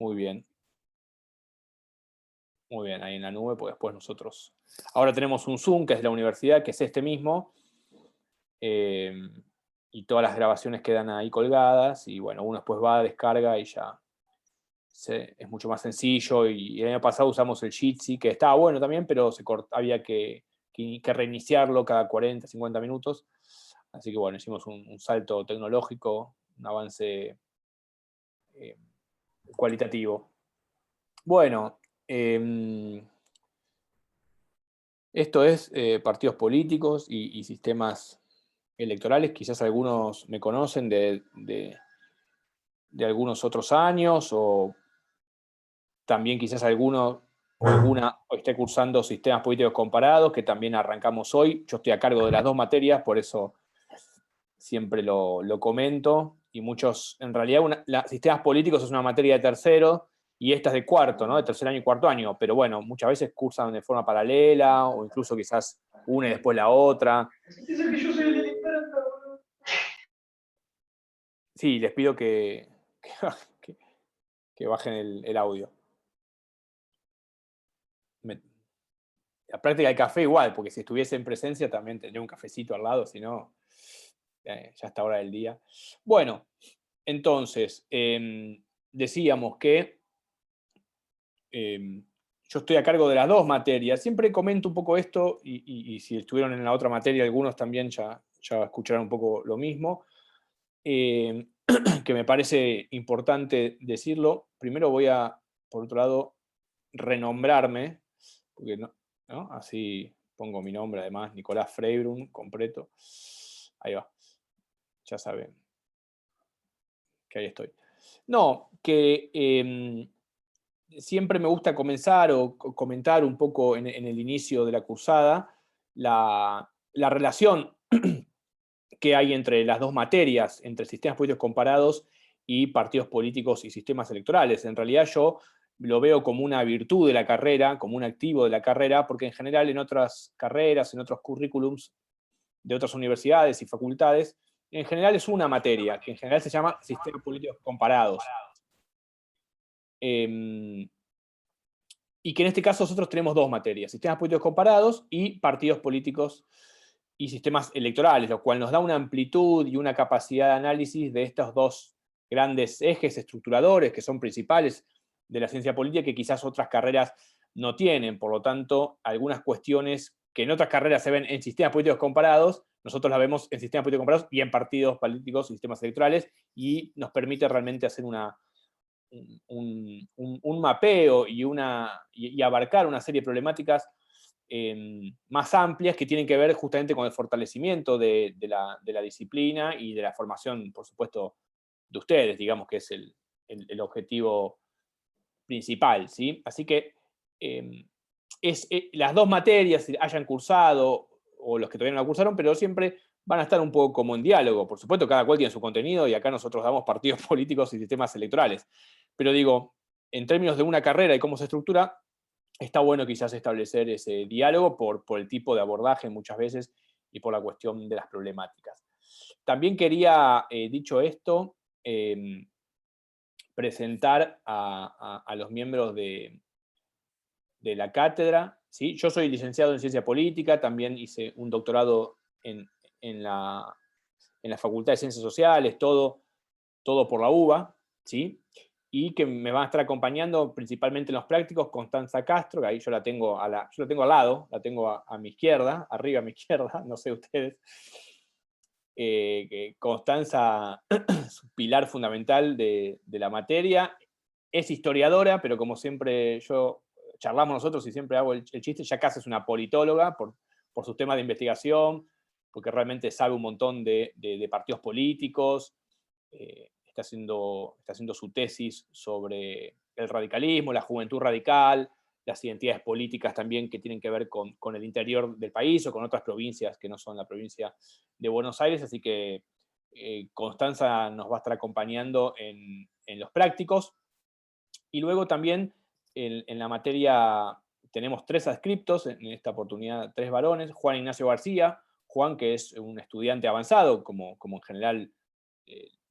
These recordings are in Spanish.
Muy bien. Muy bien, ahí en la nube, pues después nosotros... Ahora tenemos un Zoom, que es la universidad, que es este mismo, eh, y todas las grabaciones quedan ahí colgadas, y bueno, uno después va, descarga y ya es mucho más sencillo. Y el año pasado usamos el Jitsi, que estaba bueno también, pero había que reiniciarlo cada 40, 50 minutos. Así que bueno, hicimos un salto tecnológico, un avance eh, cualitativo. Bueno, esto es partidos políticos y sistemas electorales. Quizás algunos me conocen de algunos otros años, o también quizás alguno o alguna esté cursando sistemas políticos comparados, que también arrancamos hoy. Yo estoy a cargo de las dos materias, por eso siempre lo comento. Y muchos, en realidad, sistemas políticos es una materia de tercero, y esta es de cuarto, ¿no? De tercer año y cuarto año. Pero bueno, muchas veces cursan de forma paralela, o incluso quizás una y después la otra. Piensa que yo soy el de la imprenta, boludo. Sí, les pido que, que bajen el audio. Me- la práctica del café igual, porque si estuviese en presencia también tendría un cafecito al lado, si no, ya está hora del día. Bueno, entonces, decíamos que yo estoy a cargo de las dos materias. Siempre comento un poco esto, y si estuvieron en la otra materia, algunos también ya escucharon un poco lo mismo, eh, que me parece importante decirlo. Primero voy a, por otro lado, renombrarme, porque ¿no? Así pongo mi nombre, además, Nicolás Freibrun, completo. Ahí va, ya saben que ahí estoy. No, que siempre me gusta comenzar o comentar un poco en el inicio de la cursada la relación que hay entre las dos materias, entre sistemas políticos comparados y partidos políticos y sistemas electorales. En realidad yo lo veo como una virtud de la carrera, como un activo de la carrera, porque en general en otras carreras, en otros currículums de otras universidades y facultades, en general es una materia, que en general se llama sistemas políticos comparados. Eh, y que en este caso nosotros tenemos dos materias, sistemas políticos comparados y partidos políticos y sistemas electorales, lo cual nos da una amplitud y una capacidad de análisis de estos dos grandes ejes estructuradores que son principales de la ciencia política, que quizás otras carreras no tienen. Por lo tanto, algunas cuestiones que en otras carreras se ven en sistemas políticos comparados, nosotros las vemos en sistemas políticos comparados y en partidos políticos y sistemas electorales, y nos permite realmente hacer un mapeo y abarcar una serie de problemáticas más amplias, que tienen que ver justamente con el fortalecimiento de la disciplina y de la formación, por supuesto, de ustedes, digamos, que es el objetivo principal, ¿sí? Así que las dos materias, si hayan cursado o los que todavía no la cursaron, pero siempre van a estar un poco como en diálogo. Por supuesto, cada cual tiene su contenido, y acá nosotros damos partidos políticos y sistemas electorales. Pero digo, en términos de una carrera y cómo se estructura, está bueno quizás establecer ese diálogo por el tipo de abordaje muchas veces, y por la cuestión de las problemáticas. También quería, dicho esto, presentar a los miembros de la cátedra, ¿sí? Yo soy licenciado en Ciencia Política, también hice un doctorado en la Facultad de Ciencias Sociales, todo por la UBA, ¿sí? Y que me van a estar acompañando principalmente en los prácticos Constanza Castro, que ahí yo la tengo, yo la tengo al lado, la tengo a mi izquierda, arriba a mi izquierda, no sé ustedes. Que Constanza es un pilar fundamental de la materia. Es historiadora, pero como siempre charlamos nosotros y siempre hago el chiste, ya casi es una politóloga por sus temas de investigación, porque realmente sabe un montón de partidos políticos. Está haciendo su tesis sobre el radicalismo, la juventud radical, las identidades políticas también que tienen que ver con el interior del país o con otras provincias que no son la provincia de Buenos Aires. Así que Constanza nos va a estar acompañando en los prácticos. Y luego también en la materia tenemos tres adscriptos, en esta oportunidad tres varones: Juan Ignacio García. Juan, que es un estudiante avanzado, como en general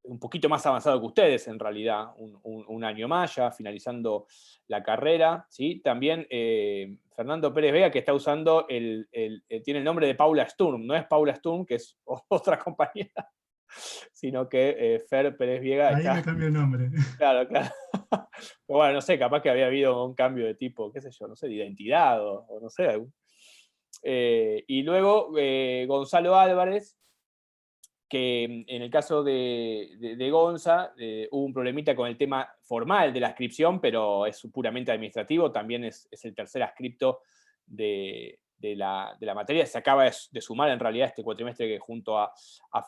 un poquito más avanzado que ustedes, en realidad, un año más ya, finalizando la carrera, ¿sí? También Fernando Pérez Vega, que está usando tiene el nombre de Paula Sturm, no es Paula Sturm, que es otra compañera, sino que Fer Pérez Vega Ahí me está... cambió el nombre. Claro, claro. Pero bueno, no sé, capaz que había habido un cambio de tipo, qué sé yo, no sé, de identidad o no sé. Y luego Gonzalo Álvarez, que en el caso de Gonza hubo un problemita con el tema formal de la inscripción, pero es puramente administrativo, también es el tercer adscripto de la materia, se acaba de sumar en realidad este cuatrimestre junto a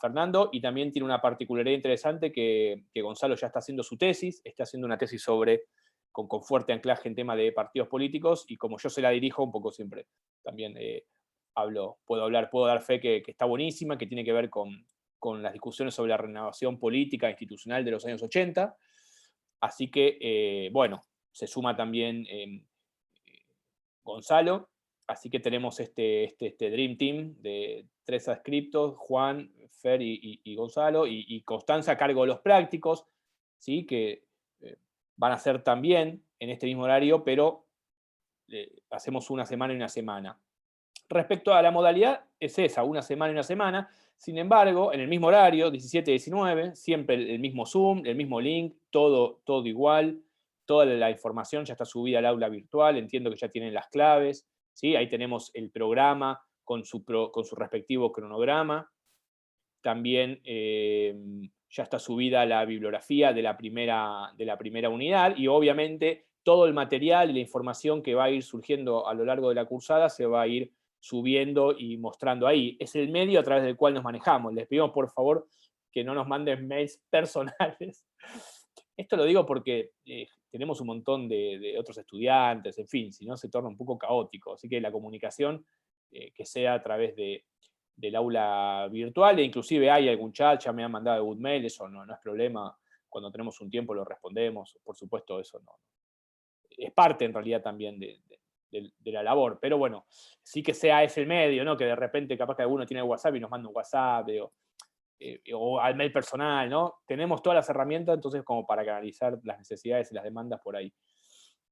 Fernando, y también tiene una particularidad interesante que Gonzalo ya está haciendo su tesis, está haciendo una tesis con fuerte anclaje en tema de partidos políticos, y como yo se la dirijo, un poco siempre también puedo dar fe que está buenísima, que tiene que ver con las discusiones sobre la renovación política institucional de los años 80. Así que, bueno, se suma también Gonzalo. Así que tenemos este Dream Team de 3 adscriptos, Juan, Fer y Gonzalo, y Constanza a cargo de los prácticos, ¿sí? Que van a ser también en este mismo horario, pero hacemos una semana y una semana. Respecto a la modalidad, es esa, una semana y una semana. Sin embargo, en el mismo horario, 17-19, siempre el mismo Zoom, el mismo link, todo igual. Toda la información ya está subida al aula virtual, entiendo que ya tienen las claves. ¿Sí? Ahí tenemos el programa con su respectivo cronograma. También ya está subida la bibliografía de la primera unidad, y obviamente todo el material y la información que va a ir surgiendo a lo largo de la cursada se va a ir subiendo y mostrando ahí. Es el medio a través del cual nos manejamos. Les pedimos por favor que no nos manden mails personales. Esto lo digo porque tenemos un montón de otros estudiantes, en fin, si no se torna un poco caótico. Así que la comunicación que sea a través del aula virtual, e inclusive hay algún chat, ya me han mandado algún mail, eso no es problema. Cuando tenemos un tiempo lo respondemos, por supuesto, eso no. Es parte en realidad también de la labor, pero bueno, sí que sea ese el medio, ¿no? Que de repente capaz que alguno tiene WhatsApp y nos manda un WhatsApp, o al mail personal, ¿no? Tenemos todas las herramientas, entonces, como para canalizar las necesidades y las demandas por ahí.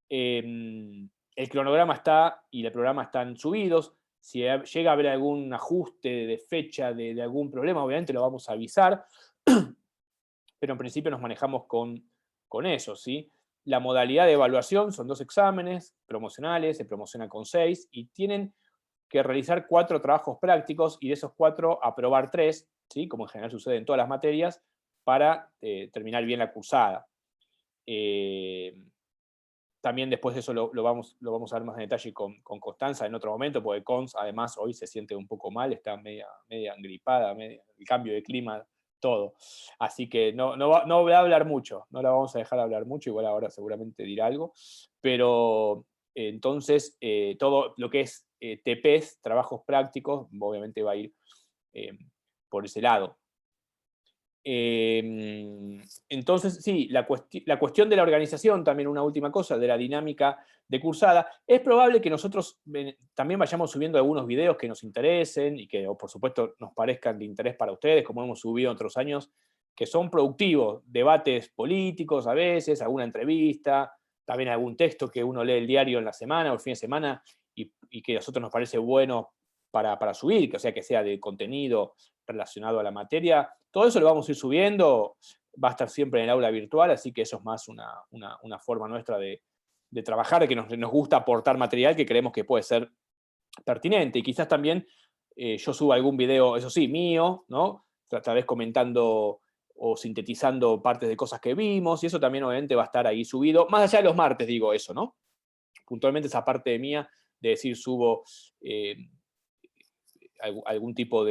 El cronograma está y el programa están subidos. Si llega a haber algún ajuste de fecha, de algún problema, obviamente lo vamos a avisar, pero en principio nos manejamos con eso, ¿sí? La modalidad de evaluación son 2 exámenes promocionales, se promociona con 6, y tienen que realizar 4 trabajos prácticos, y de esos 4 aprobar 3, ¿sí? Como en general sucede en todas las materias, para terminar bien la cursada. También después de eso lo vamos a ver más en detalle con Constanza en otro momento, porque Cons además hoy se siente un poco mal, está media engripada, el cambio de clima, todo. Así que no voy a hablar mucho, no la vamos a dejar hablar mucho, igual ahora seguramente dirá algo, pero entonces todo lo que es TPs, trabajos prácticos, obviamente va a ir por ese lado. Entonces, sí, la cuestión de la organización, también una última cosa, de la dinámica de cursada, es probable que nosotros también vayamos subiendo algunos videos que nos interesen y que, por supuesto, nos parezcan de interés para ustedes, como hemos subido en otros años, que son productivos, debates políticos a veces, alguna entrevista, también algún texto que uno lee el diario en la semana o el fin de semana y que a nosotros nos parece bueno para subir, que, o sea, que sea de contenido relacionado a la materia. Todo eso lo vamos a ir subiendo, va a estar siempre en el aula virtual, así que eso es más una forma nuestra de trabajar, de que nos gusta aportar material que creemos que puede ser pertinente. Y quizás también yo suba algún video, eso sí, mío, ¿no? Tal vez comentando o sintetizando partes de cosas que vimos, y eso también obviamente va a estar ahí subido, más allá de los martes, digo eso, ¿no? Puntualmente esa parte mía de decir subo algún tipo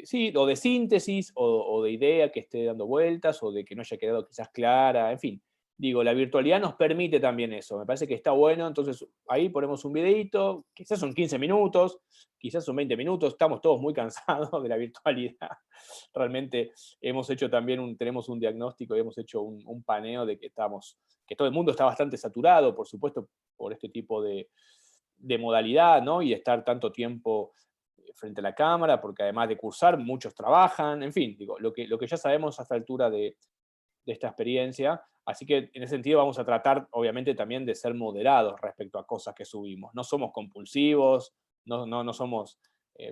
sí, o de síntesis o de idea que esté dando vueltas o de que no haya quedado quizás clara, en fin. Digo, la virtualidad nos permite también eso, me parece que está bueno, entonces ahí ponemos un videito, quizás son 15 minutos, quizás son 20 minutos, estamos todos muy cansados de la virtualidad. Realmente hemos hecho también tenemos un diagnóstico y hemos hecho un paneo de que todo el mundo está bastante saturado, por supuesto, por este tipo de modalidad, ¿no? Y estar tanto tiempo frente a la cámara, porque además de cursar, muchos trabajan, en fin, digo, lo que ya sabemos a esta altura de esta experiencia. Así que en ese sentido vamos a tratar, obviamente, también de ser moderados respecto a cosas que subimos. No somos compulsivos, no somos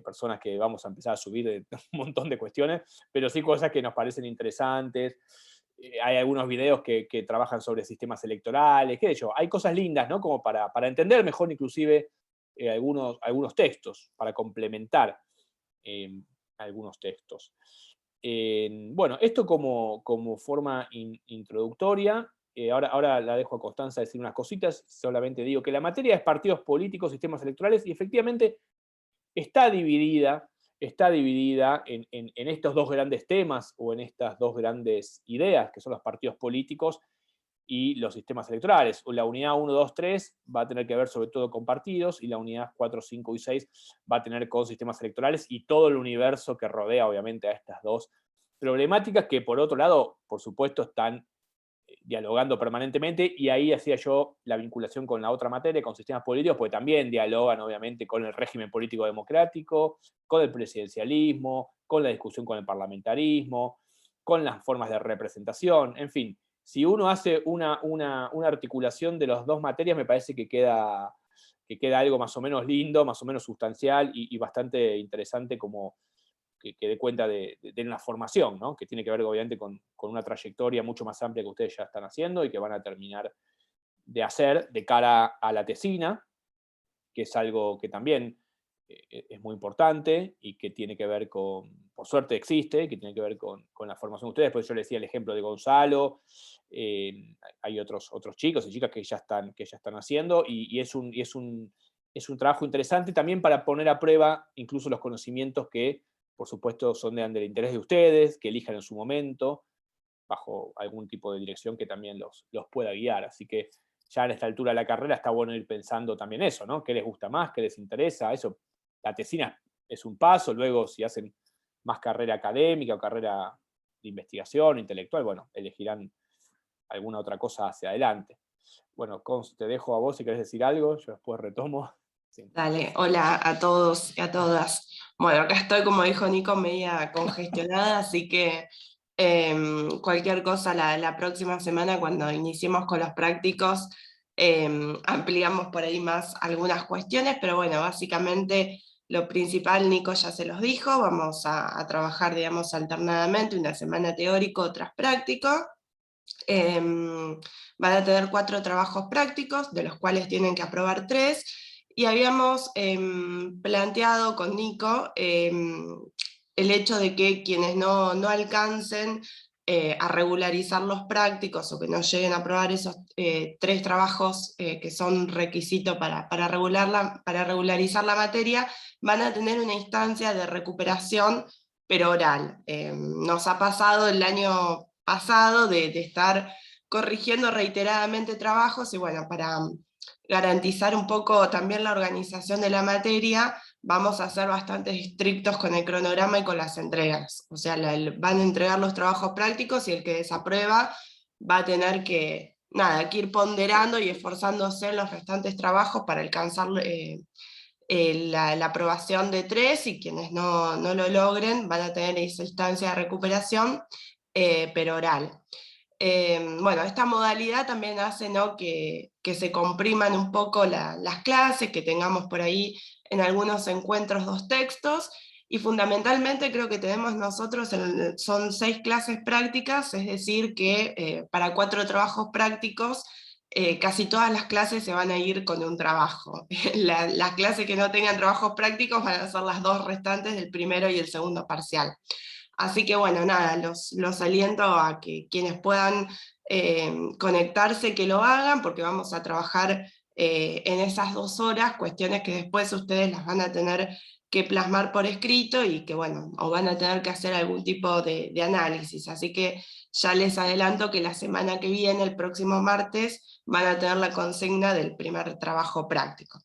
personas que vamos a empezar a subir un montón de cuestiones, pero sí cosas que nos parecen interesantes. Hay algunos videos que trabajan sobre sistemas electorales, qué sé yo. Hay cosas lindas, ¿no? Como para entender mejor inclusive algunos textos, para complementar eh, algunos textos. Bueno, esto como forma introductoria. Ahora la dejo a Constanza decir unas cositas. Solamente digo que la materia es partidos políticos, sistemas electorales, y efectivamente está dividida, en estos dos grandes temas o en estas dos grandes ideas, que son los partidos políticos y los sistemas electorales. La unidad 1, 2, 3 va a tener que ver sobre todo con partidos, y la unidad 4, 5 y 6 va a tener con sistemas electorales y todo el universo que rodea obviamente a estas dos problemáticas, que por otro lado, por supuesto, están dialogando permanentemente, y ahí hacía yo la vinculación con la otra materia, con sistemas políticos, porque también dialogan obviamente con el régimen político democrático, con el presidencialismo, con la discusión con el parlamentarismo, con las formas de representación, en fin. Si uno hace una articulación de las dos materias, me parece que queda algo más o menos lindo, más o menos sustancial y bastante interesante, como que dé cuenta de una formación, ¿no? Que tiene que ver obviamente con una trayectoria mucho más amplia que ustedes ya están haciendo y que van a terminar de hacer de cara a la tesina, que es algo que también es muy importante y que tiene que ver por suerte existe, que tiene que ver con la formación de ustedes. Por eso yo les decía el ejemplo de Gonzalo. Hay otros chicos y chicas que ya están haciendo, y es un trabajo interesante también para poner a prueba incluso los conocimientos que, por supuesto, son del interés de ustedes, que elijan en su momento, bajo algún tipo de dirección que también los pueda guiar. Así que ya en esta altura de la carrera está bueno ir pensando también eso, ¿no? ¿Qué les gusta más? ¿Qué les interesa? Eso, la tesina es un paso. Luego, si hacen más carrera académica o carrera de investigación intelectual, bueno, elegirán alguna otra cosa hacia adelante. Bueno, Cons, te dejo a vos si querés decir algo, yo después retomo. Sí. Dale, hola a todos y a todas. Bueno, acá estoy, como dijo Nico, media congestionada, así que cualquier cosa la próxima semana, cuando iniciemos con los prácticos, ampliamos por ahí más algunas cuestiones, pero bueno, básicamente lo principal Nico ya se los dijo. Vamos a trabajar, digamos, alternadamente, una semana teórico, otras práctico. Van a tener 4 trabajos prácticos, de los cuales tienen que aprobar 3, y habíamos planteado con Nico el hecho de que quienes no alcancen a regularizar los prácticos, o que no lleguen a aprobar esos 3 trabajos que son requisito para regularizar la materia, van a tener una instancia de recuperación, pero oral. Nos ha pasado el año pasado de estar corrigiendo reiteradamente trabajos, y bueno, para garantizar un poco también la organización de la materia, vamos a ser bastante estrictos con el cronograma y con las entregas. O sea, van a entregar los trabajos prácticos, y el que desaprueba va a tener que, nada, que ir ponderando y esforzándose en los restantes trabajos para alcanzar la aprobación de 3, y quienes no lo logren van a tener esa instancia de recuperación, pero oral. Bueno, esta modalidad también hace, ¿no?, que se compriman un poco las clases, que tengamos por ahí en algunos encuentros 2 textos, y fundamentalmente creo que tenemos nosotros, son 6 clases prácticas, es decir que para 4 trabajos prácticos, casi todas las clases se van a ir con un trabajo. Las clases que no tengan trabajos prácticos van a ser las 2 restantes del primero y el segundo parcial. Así que bueno, nada, los aliento a que quienes puedan conectarse, que lo hagan, porque vamos a trabajar en esas 2 horas, cuestiones que después ustedes las van a tener que plasmar por escrito, y que bueno, o van a tener que hacer algún tipo de análisis. Así que ya les adelanto que la semana que viene, el próximo martes, van a tener la consigna del primer trabajo práctico.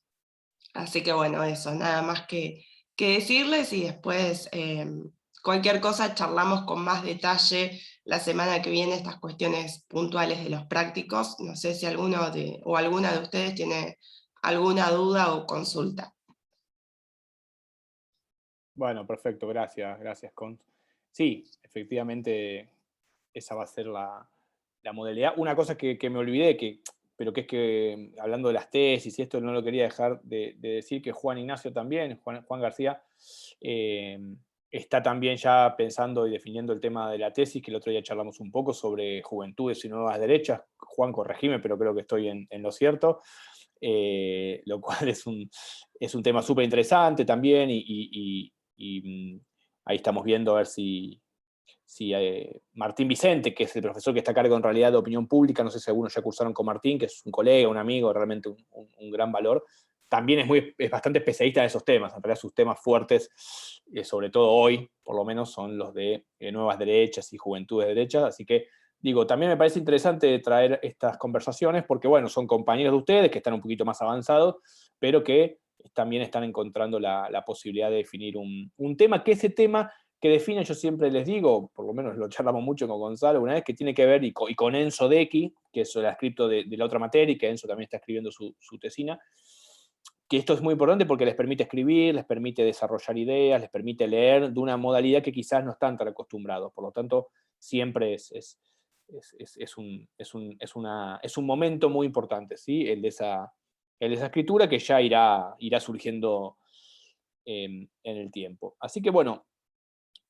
Así que bueno, eso, nada más que decirles, y después cualquier cosa charlamos con más detalle la semana que viene, estas cuestiones puntuales de los prácticos. No sé si alguno o alguna de ustedes tiene alguna duda o consulta. Bueno, perfecto, gracias, Cons. Sí, efectivamente, esa va a ser la modalidad. Una cosa que me olvidé, pero que es que, hablando de las tesis y esto, no lo quería dejar de decir, que Juan Ignacio también, Juan García, eh, está también ya pensando y definiendo el tema de la tesis, que el otro día charlamos un poco sobre juventudes y nuevas derechas. Juan, corregime, pero creo que estoy en lo cierto. Lo cual es un tema súper interesante también, ahí estamos viendo a ver si Martín Vicente, que es el profesor que está a cargo en realidad de opinión pública, no sé si algunos ya cursaron con Martín, que es un colega, un amigo, realmente un gran valor, también es bastante especialista en esos temas. En realidad sus temas fuertes, sobre todo hoy, por lo menos, son los de nuevas derechas y juventudes de derechas, así que digo, también me parece interesante traer estas conversaciones porque, bueno, son compañeros de ustedes que están un poquito más avanzados, pero que también están encontrando la posibilidad de definir un tema, que ese tema que define, yo siempre les digo, por lo menos lo charlamos mucho con Gonzalo una vez, que tiene que ver, y con Enzo Decky, que es el escrito de la otra materia, y que Enzo también está escribiendo su tesina, que esto es muy importante porque les permite escribir, les permite desarrollar ideas, les permite leer de una modalidad que quizás no están tan acostumbrados. Por lo tanto, siempre es un momento muy importante, ¿sí? El de esa escritura, que ya irá surgiendo en el tiempo. Así que bueno,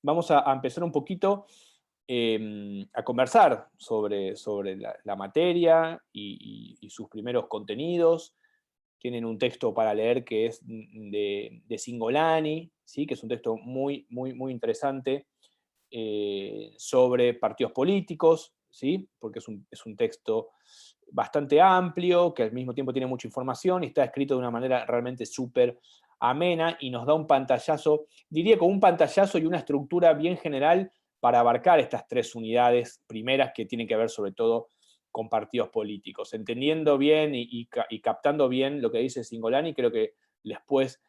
vamos a empezar un poquito a conversar sobre la materia y sus primeros contenidos. Tienen un texto para leer que es de Cingolani, ¿sí? Que es un texto muy, muy, muy interesante sobre partidos políticos, ¿sí? Porque es un texto bastante amplio, que al mismo tiempo tiene mucha información y está escrito de una manera realmente súper amena y nos da un pantallazo, diría con un pantallazo y una estructura bien general para abarcar estas tres unidades primeras que tienen que ver sobre todo con partidos políticos. Entendiendo bien y captando bien lo que dice Cingolani, creo que después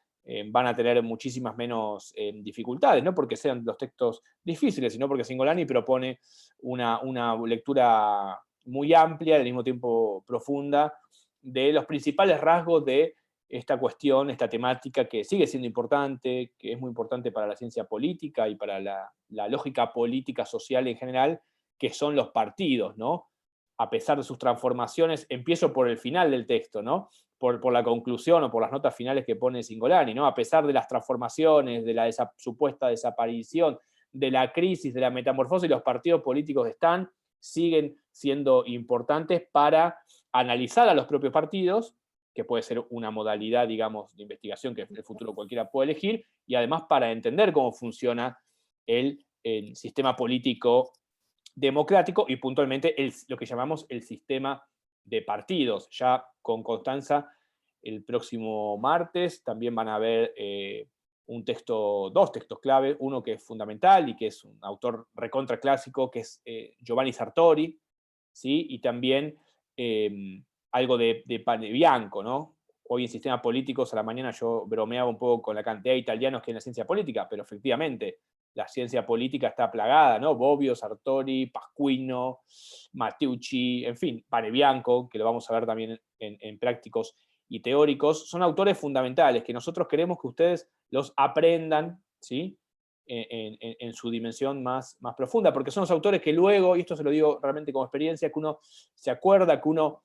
van a tener muchísimas menos dificultades, no porque sean los textos difíciles, sino porque Cingolani propone una lectura muy amplia, al mismo tiempo profunda, de los principales rasgos de esta cuestión, esta temática que sigue siendo importante, que es muy importante para la ciencia política y para la lógica política social en general, que son los partidos, ¿no? A pesar de sus transformaciones, empiezo por el final del texto, ¿no? Por la conclusión o por las notas finales que pone Cingolani, ¿no? A pesar de las transformaciones, de la supuesta desaparición, de la crisis, de la metamorfosis, los partidos políticos siguen siendo importantes para analizar a los propios partidos, que puede ser una modalidad, digamos, de investigación que en el futuro cualquiera puede elegir, y además para entender cómo funciona el sistema político democrático y puntualmente lo que llamamos el sistema de partidos. Ya con Constanza, el próximo martes también van a ver dos textos clave, uno que es fundamental y que es un autor recontra clásico, que es Giovanni Sartori, ¿sí? Y también algo de Panebianco, ¿no? Hoy en Sistemas Políticos a la mañana yo bromeaba un poco con la cantidad de italianos que hay en la ciencia política, pero efectivamente la ciencia política está plagada, ¿no? Bobbio, Sartori, Pasquino, Matteucci, en fin, Panebianco, que lo vamos a ver también en prácticos y teóricos, son autores fundamentales que nosotros queremos que ustedes los aprendan, ¿sí? En su dimensión más profunda, porque son los autores que luego, y esto se lo digo realmente como experiencia, que uno se acuerda, que uno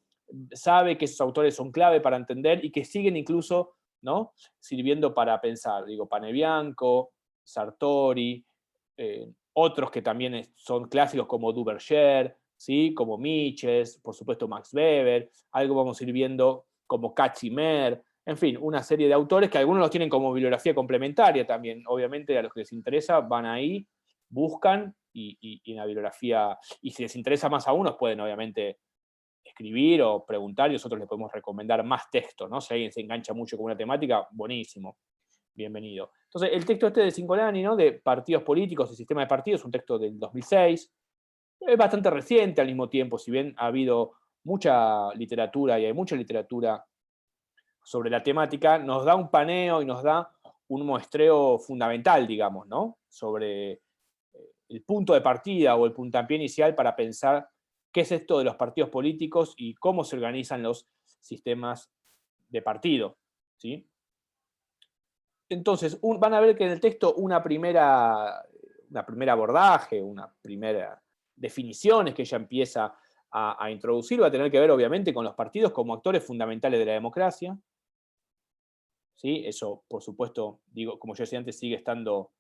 sabe que esos autores son clave para entender y que siguen incluso, ¿no? Sirviendo para pensar. Digo, Panebianco, Sartori, otros que también son clásicos como Duverger, ¿sí? Como Miches, por supuesto Max Weber, algo vamos a ir viendo como Katzimer, en fin, una serie de autores que algunos los tienen como bibliografía complementaria también. Obviamente a los que les interesa van ahí, buscan y en la bibliografía, y si les interesa más a unos pueden obviamente escribir o preguntar y nosotros les podemos recomendar más textos, ¿no? Si alguien se engancha mucho con una temática, buenísimo, bienvenido. Entonces, el texto este de Cingolani, ¿no? De partidos políticos y sistema de partidos, es un texto del 2006, es bastante reciente al mismo tiempo, si bien ha habido mucha literatura y hay mucha literatura sobre la temática, nos da un paneo y nos da un muestreo fundamental, digamos, ¿no? Sobre el punto de partida o el puntapié inicial para pensar qué es esto de los partidos políticos y cómo se organizan los sistemas de partido, ¿sí? Entonces, van a ver que en el texto una primera abordaje, una primera definiciones que ella empieza a introducir va a tener que ver, obviamente, con los partidos como actores fundamentales de la democracia. ¿Sí? Eso, por supuesto, digo, como yo decía antes, sigue estando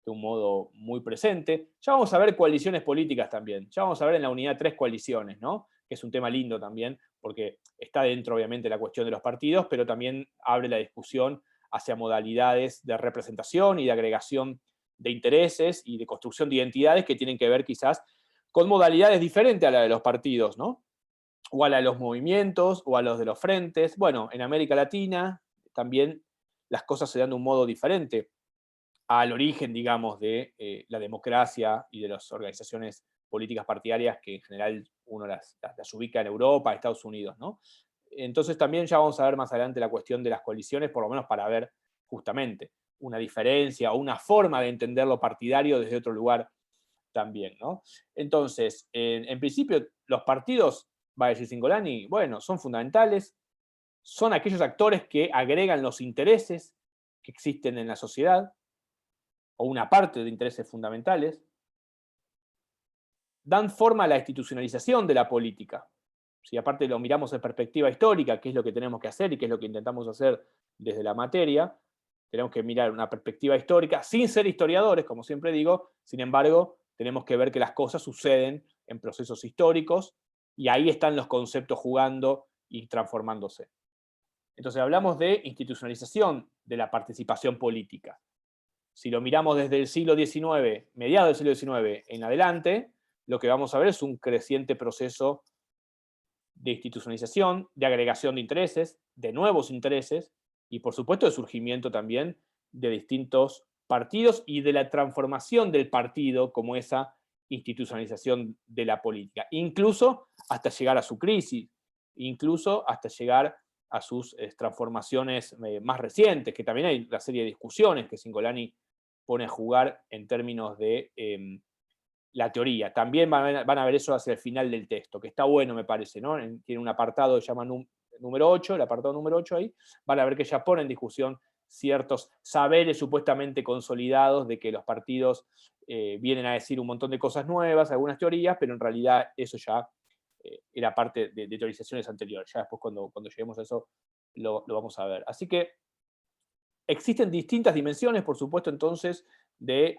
de un modo muy presente. Ya vamos a ver coaliciones políticas también. Ya vamos a ver en la unidad 3 coaliciones, ¿no? Que es un tema lindo también, porque está dentro, obviamente, la cuestión de los partidos, pero también abre la discusión hacia modalidades de representación y de agregación de intereses y de construcción de identidades que tienen que ver quizás con modalidades diferentes a la de los partidos, ¿no? O a la de los movimientos, o a los de los frentes. Bueno, en América Latina también las cosas se dan de un modo diferente al origen, digamos, de la democracia y de las organizaciones políticas partidarias que en general uno las ubica en Europa, Estados Unidos, ¿no? Entonces también ya vamos a ver más adelante la cuestión de las coaliciones, por lo menos para ver justamente una diferencia o una forma de entender lo partidario desde otro lugar también, ¿no? Entonces, en principio, los partidos, va a decir Cingolani, bueno, son fundamentales, son aquellos actores que agregan los intereses que existen en la sociedad, o una parte de intereses fundamentales, dan forma a la institucionalización de la política. Si aparte lo miramos en perspectiva histórica, qué es lo que tenemos que hacer y qué es lo que intentamos hacer desde la materia, tenemos que mirar una perspectiva histórica, sin ser historiadores, como siempre digo, sin embargo, tenemos que ver que las cosas suceden en procesos históricos y ahí están los conceptos jugando y transformándose. Entonces hablamos de institucionalización de la participación política. Si lo miramos desde el siglo XIX, mediados del siglo XIX en adelante, lo que vamos a ver es un creciente proceso de institucionalización, de agregación de intereses, de nuevos intereses, y por supuesto de surgimiento también de distintos partidos y de la transformación del partido como esa institucionalización de la política, incluso hasta llegar a su crisis, incluso hasta llegar a sus transformaciones más recientes, que también hay una serie de discusiones que Cingolani pone a jugar en términos de la teoría. También van a ver eso hacia el final del texto, que está bueno, me parece, ¿no? Tiene un apartado que se llama número 8, el apartado número 8 ahí, van a ver que ya pone en discusión ciertos saberes supuestamente consolidados de que los partidos vienen a decir un montón de cosas nuevas, algunas teorías, pero en realidad eso ya era parte de teorizaciones anteriores. Ya después cuando lleguemos a eso lo vamos a ver. Así que existen distintas dimensiones, por supuesto, entonces, de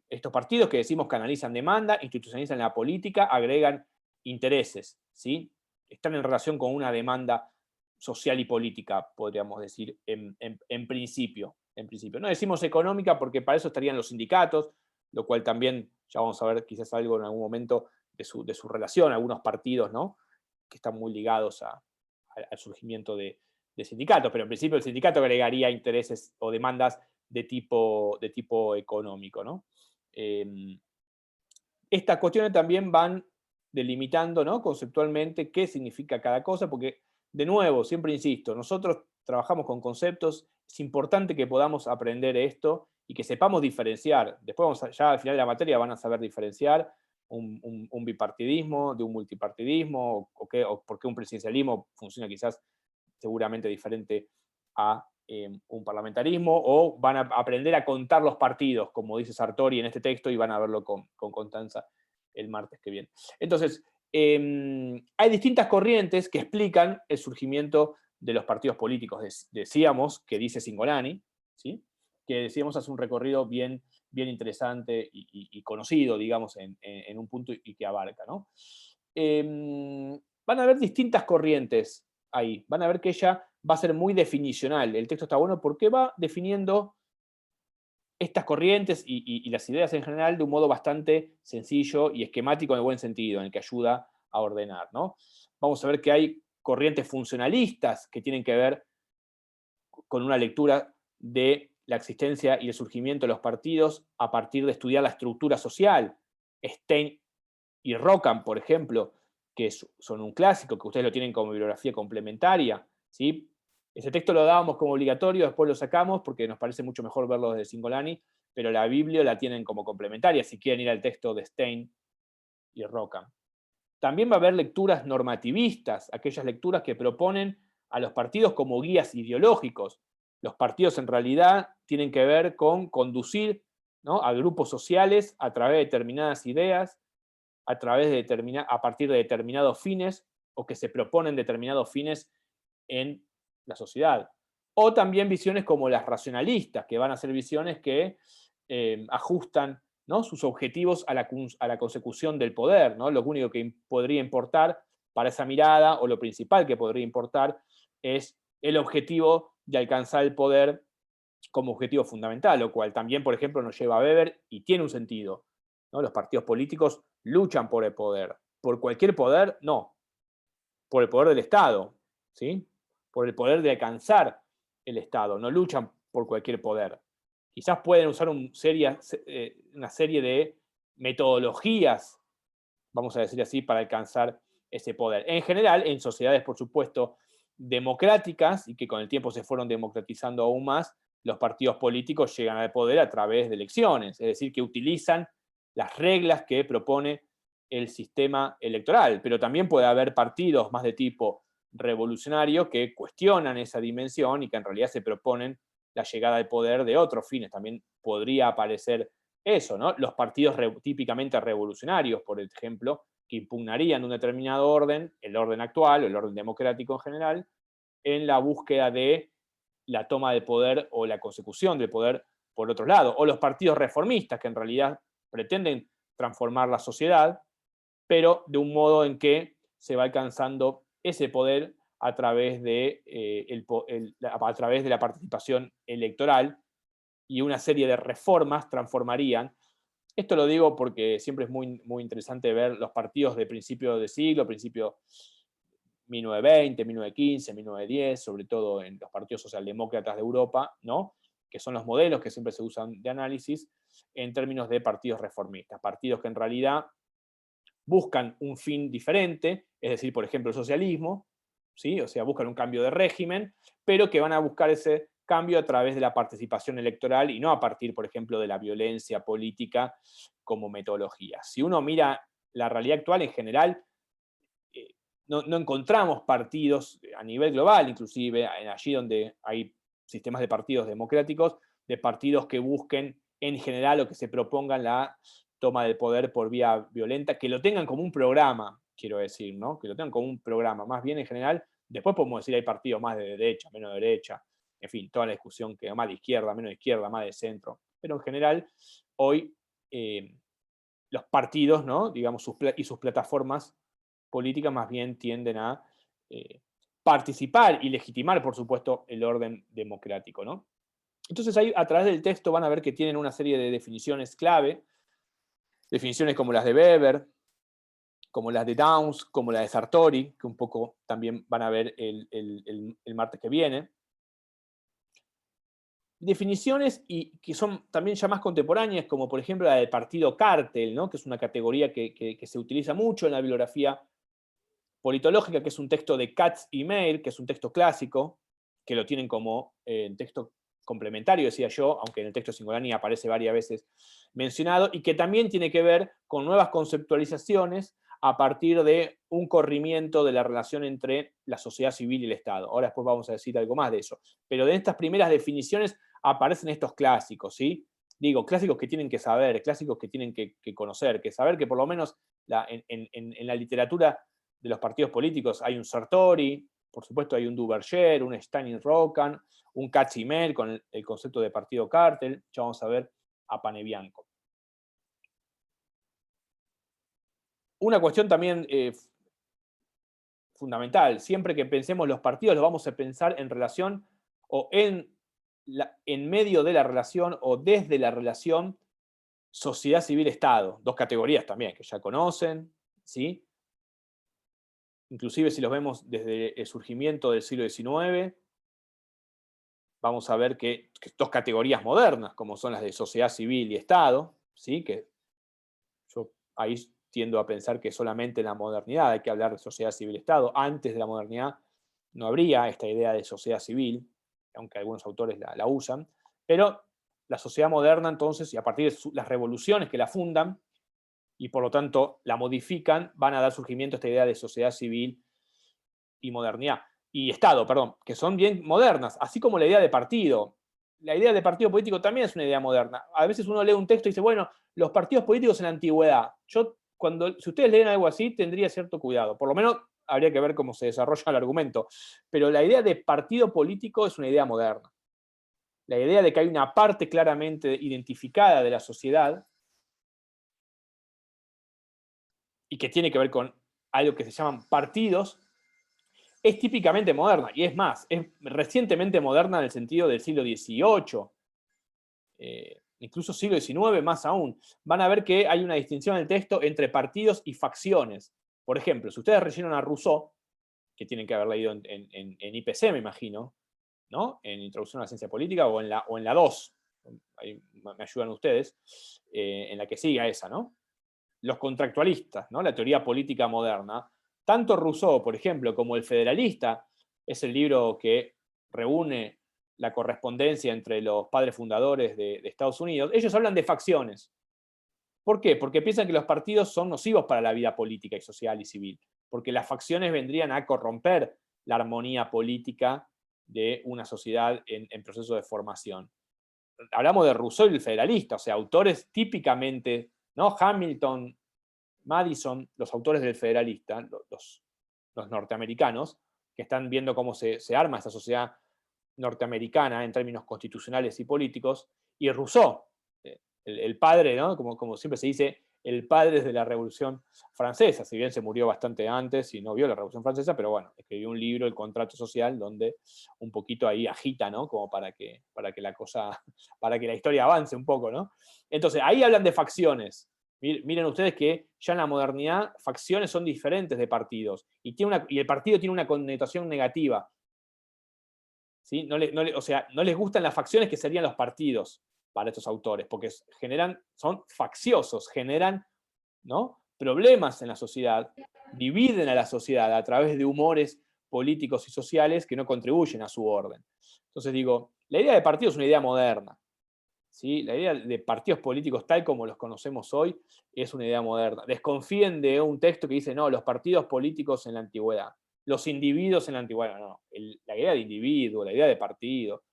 estos partidos que decimos que analizan demanda, institucionalizan la política, agregan intereses, ¿sí? Están en relación con una demanda social y política, podríamos decir, en principio. No decimos económica porque para eso estarían los sindicatos, lo cual también, ya vamos a ver quizás algo en algún momento de su relación, algunos partidos, ¿no? Que están muy ligados al surgimiento de sindicatos, pero en principio el sindicato agregaría intereses o demandas de tipo económico, ¿no? Estas cuestiones también van delimitando, ¿no? Conceptualmente qué significa cada cosa, porque, de nuevo, siempre insisto, nosotros trabajamos con conceptos, es importante que podamos aprender esto y que sepamos diferenciar. Después, ya al final de la materia van a saber diferenciar un bipartidismo de un multipartidismo, o por qué un presidencialismo funciona quizás seguramente diferente a un parlamentarismo, o van a aprender a contar los partidos, como dice Sartori en este texto, y van a verlo con Constanza el martes que viene. Entonces, hay distintas corrientes que explican el surgimiento de los partidos políticos. Decíamos, que dice Cingolani, ¿sí? Que decíamos hace un recorrido bien interesante y conocido, digamos, en un punto y que abarca, ¿no? Van a haber distintas corrientes ahí. Van a ver que ella va a ser muy definicional. El texto está bueno porque va definiendo estas corrientes y las ideas en general de un modo bastante sencillo y esquemático en el buen sentido, en el que ayuda a ordenar, ¿no? Vamos a ver que hay corrientes funcionalistas que tienen que ver con una lectura de la existencia y el surgimiento de los partidos a partir de estudiar la estructura social. Stein y Rockham, por ejemplo, que son un clásico, que ustedes lo tienen como bibliografía complementaria, ¿sí? Ese texto lo dábamos como obligatorio, después lo sacamos porque nos parece mucho mejor verlo desde Cingolani, pero la Biblia la tienen como complementaria, si quieren ir al texto de Stein y Rockham. También va a haber lecturas normativistas, aquellas lecturas que proponen a los partidos como guías ideológicos, Los partidos en realidad tienen que ver con conducir, ¿no?, a grupos sociales a través de determinadas ideas, a partir de determinados fines, o que se proponen determinados fines en la sociedad. O también visiones como las racionalistas, que van a ser visiones que ajustan, ¿no?, sus objetivos a la consecución del poder, ¿no? Lo único que podría importar para esa mirada, o lo principal que podría importar, es el objetivo de alcanzar el poder como objetivo fundamental, lo cual también, por ejemplo, nos lleva a Weber, y tiene un sentido, ¿no? Los partidos políticos luchan por el poder. ¿Por cualquier poder? No. Por el poder del Estado, ¿sí? Por el poder de alcanzar el Estado. No luchan por cualquier poder. Quizás pueden usar una serie de metodologías, vamos a decir así, para alcanzar ese poder. En general, en sociedades, por supuesto, democráticas, y que con el tiempo se fueron democratizando aún más, los partidos políticos llegan al poder a través de elecciones, es decir, que utilizan las reglas que propone el sistema electoral, pero también puede haber partidos más de tipo revolucionario que cuestionan esa dimensión y que en realidad se proponen la llegada al poder de otros fines. También podría aparecer eso, ¿no? Los partidos típicamente revolucionarios, por ejemplo, que impugnarían un determinado orden, el orden actual o el orden democrático en general, en la búsqueda de la toma de poder o la consecución del poder por otro lado. O los partidos reformistas, que en realidad pretenden transformar la sociedad, pero de un modo en que se va alcanzando ese poder a través de, a través de la participación electoral, y una serie de reformas transformarían. Esto lo digo porque siempre es muy, muy interesante ver los partidos de principio de siglo, principio 1920, 1915, 1910, sobre todo en los partidos socialdemócratas de Europa, ¿no?, que son los modelos que siempre se usan de análisis en términos de partidos reformistas, partidos que en realidad buscan un fin diferente, es decir, por ejemplo, el socialismo, ¿sí? O sea, buscan un cambio de régimen, pero que van a buscar ese cambio a través de la participación electoral y no a partir, por ejemplo, de la violencia política como metodología. Si uno mira la realidad actual en general, no encontramos partidos a nivel global, inclusive allí donde hay sistemas de partidos democráticos, de partidos que busquen en general o que se propongan la toma del poder por vía violenta, que lo tengan como un programa, quiero decir, ¿no? Que lo tengan como un programa, más bien en general. Después podemos decir hay partidos más de derecha, menos de derecha, en fin, toda la discusión que más de izquierda, menos de izquierda, más de centro. Pero en general, hoy los partidos, ¿no?, digamos, y sus plataformas políticas más bien tienden a participar y legitimar, por supuesto, el orden democrático, ¿no? Entonces ahí, a través del texto, van a ver que tienen una serie de definiciones clave, definiciones como las de Weber, como las de Downs, como la de Sartori, que un poco también van a ver el martes que viene. Definiciones y que son también ya más contemporáneas, como por ejemplo la del partido cártel, ¿no?, que es una categoría que se utiliza mucho en la bibliografía politológica, que es un texto de Katz y Meir, que es un texto clásico, que lo tienen como texto complementario, decía yo, aunque en el texto Cingolani aparece varias veces mencionado, y que también tiene que ver con nuevas conceptualizaciones a partir de un corrimiento de la relación entre la sociedad civil y el Estado. Ahora después vamos a decir algo más de eso. Pero de estas primeras definiciones aparecen estos clásicos, ¿sí? Digo, clásicos que tienen que saber, clásicos que tienen que conocer, que saber que por lo menos en la literatura de los partidos políticos hay un Sartori, por supuesto hay un Duverger, un Stein-Rocan, un Katz-Imer con el concepto de partido cártel, ya vamos a ver a Panebianco. Una cuestión también fundamental, siempre que pensemos los partidos los vamos a pensar en relación o en medio de la relación o desde la relación sociedad civil-Estado, dos categorías también que ya conocen, ¿sí? Inclusive si los vemos desde el surgimiento del siglo XIX, vamos a ver que dos categorías modernas, como son las de sociedad civil y Estado, ¿sí?, que yo ahí tiendo a pensar que solamente en la modernidad hay que hablar de sociedad civil-Estado. Antes de la modernidad no habría esta idea de sociedad civil, aunque algunos autores la usan, pero la sociedad moderna entonces, y a partir de las revoluciones que la fundan, y por lo tanto la modifican, van a dar surgimiento a esta idea de sociedad civil y modernidad. y Estado, perdón, que son bien modernas, así como la idea de partido. La idea de partido político también es una idea moderna. A veces uno lee un texto y dice, bueno, los partidos políticos en la antigüedad. Si ustedes leen algo así, tendría cierto cuidado. Por lo menos habría que ver cómo se desarrolla el argumento. Pero la idea de partido político es una idea moderna. La idea de que hay una parte claramente identificada de la sociedad y que tiene que ver con algo que se llaman partidos, es típicamente moderna, y es más, es recientemente moderna en el sentido del siglo XVIII, incluso siglo XIX más aún. Van a ver que hay una distinción en el texto entre partidos y facciones. Por ejemplo, si ustedes rellenan a Rousseau, que tienen que haber leído en IPC, me imagino, ¿no? En Introducción a la Ciencia Política, o en la 2, ahí me ayudan ustedes, en la que siga esa, ¿no? Los contractualistas, ¿no? La teoría política moderna. Tanto Rousseau, por ejemplo, como El Federalista, es el libro que reúne la correspondencia entre los padres fundadores de Estados Unidos, ellos hablan de facciones. ¿Por qué? Porque piensan que los partidos son nocivos para la vida política y social y civil, porque las facciones vendrían a corromper la armonía política de una sociedad en proceso de formación. Hablamos de Rousseau y El Federalista, o sea, autores típicamente, ¿no? Hamilton, Madison, los autores del Federalista, los norteamericanos, que están viendo cómo se arma esta sociedad norteamericana en términos constitucionales y políticos, y Rousseau, el padre, ¿no? Como siempre se dice, el padre de la Revolución Francesa, si bien se murió bastante antes y no vio la Revolución Francesa, pero bueno, escribió un libro, El Contrato Social, donde un poquito ahí agita, ¿no? Como para que la historia avance un poco, ¿no? Entonces, ahí hablan de facciones. Miren ustedes que ya en la modernidad facciones son diferentes de partidos, y el partido tiene una connotación negativa. ¿Sí? No les gustan las facciones que serían los partidos para estos autores, porque son facciosos, generan, ¿no? problemas en la sociedad, dividen a la sociedad a través de humores políticos y sociales que no contribuyen a su orden. Entonces digo, la idea de partido es una idea moderna. ¿Sí? La idea de partidos políticos tal como los conocemos hoy es una idea moderna. Desconfíen de un texto que dice, no, los partidos políticos en la antigüedad, los individuos en la antigüedad, no. La idea de individuo, la idea de partido,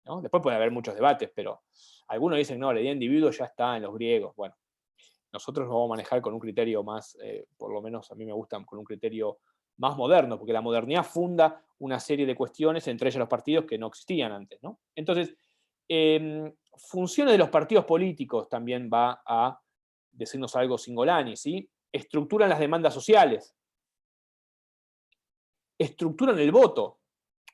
¿no? Después puede haber muchos debates, pero algunos dicen, no, la idea de individuo ya está en los griegos. Bueno, nosotros lo vamos a manejar con un criterio más, por lo menos a mí me gusta, con un criterio más moderno, porque la modernidad funda una serie de cuestiones, entre ellas los partidos, que no existían antes, ¿no? Entonces, funciones de los partidos políticos también va a decirnos algo Cingolani, ¿sí? Estructuran las demandas sociales, estructuran el voto,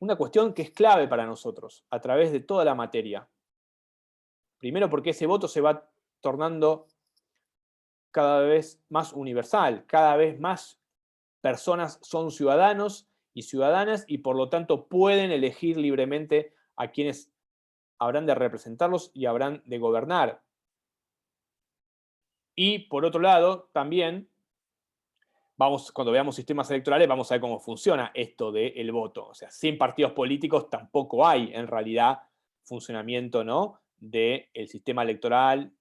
una cuestión que es clave para nosotros, a través de toda la materia. Primero porque ese voto se va tornando cada vez más universal, cada vez más personas son ciudadanos y ciudadanas y por lo tanto pueden elegir libremente a quienes habrán de representarlos y habrán de gobernar. Y por otro lado, también, cuando veamos sistemas electorales, vamos a ver cómo funciona esto del voto. O sea, sin partidos políticos tampoco hay, en realidad, funcionamiento, ¿no? del sistema electoral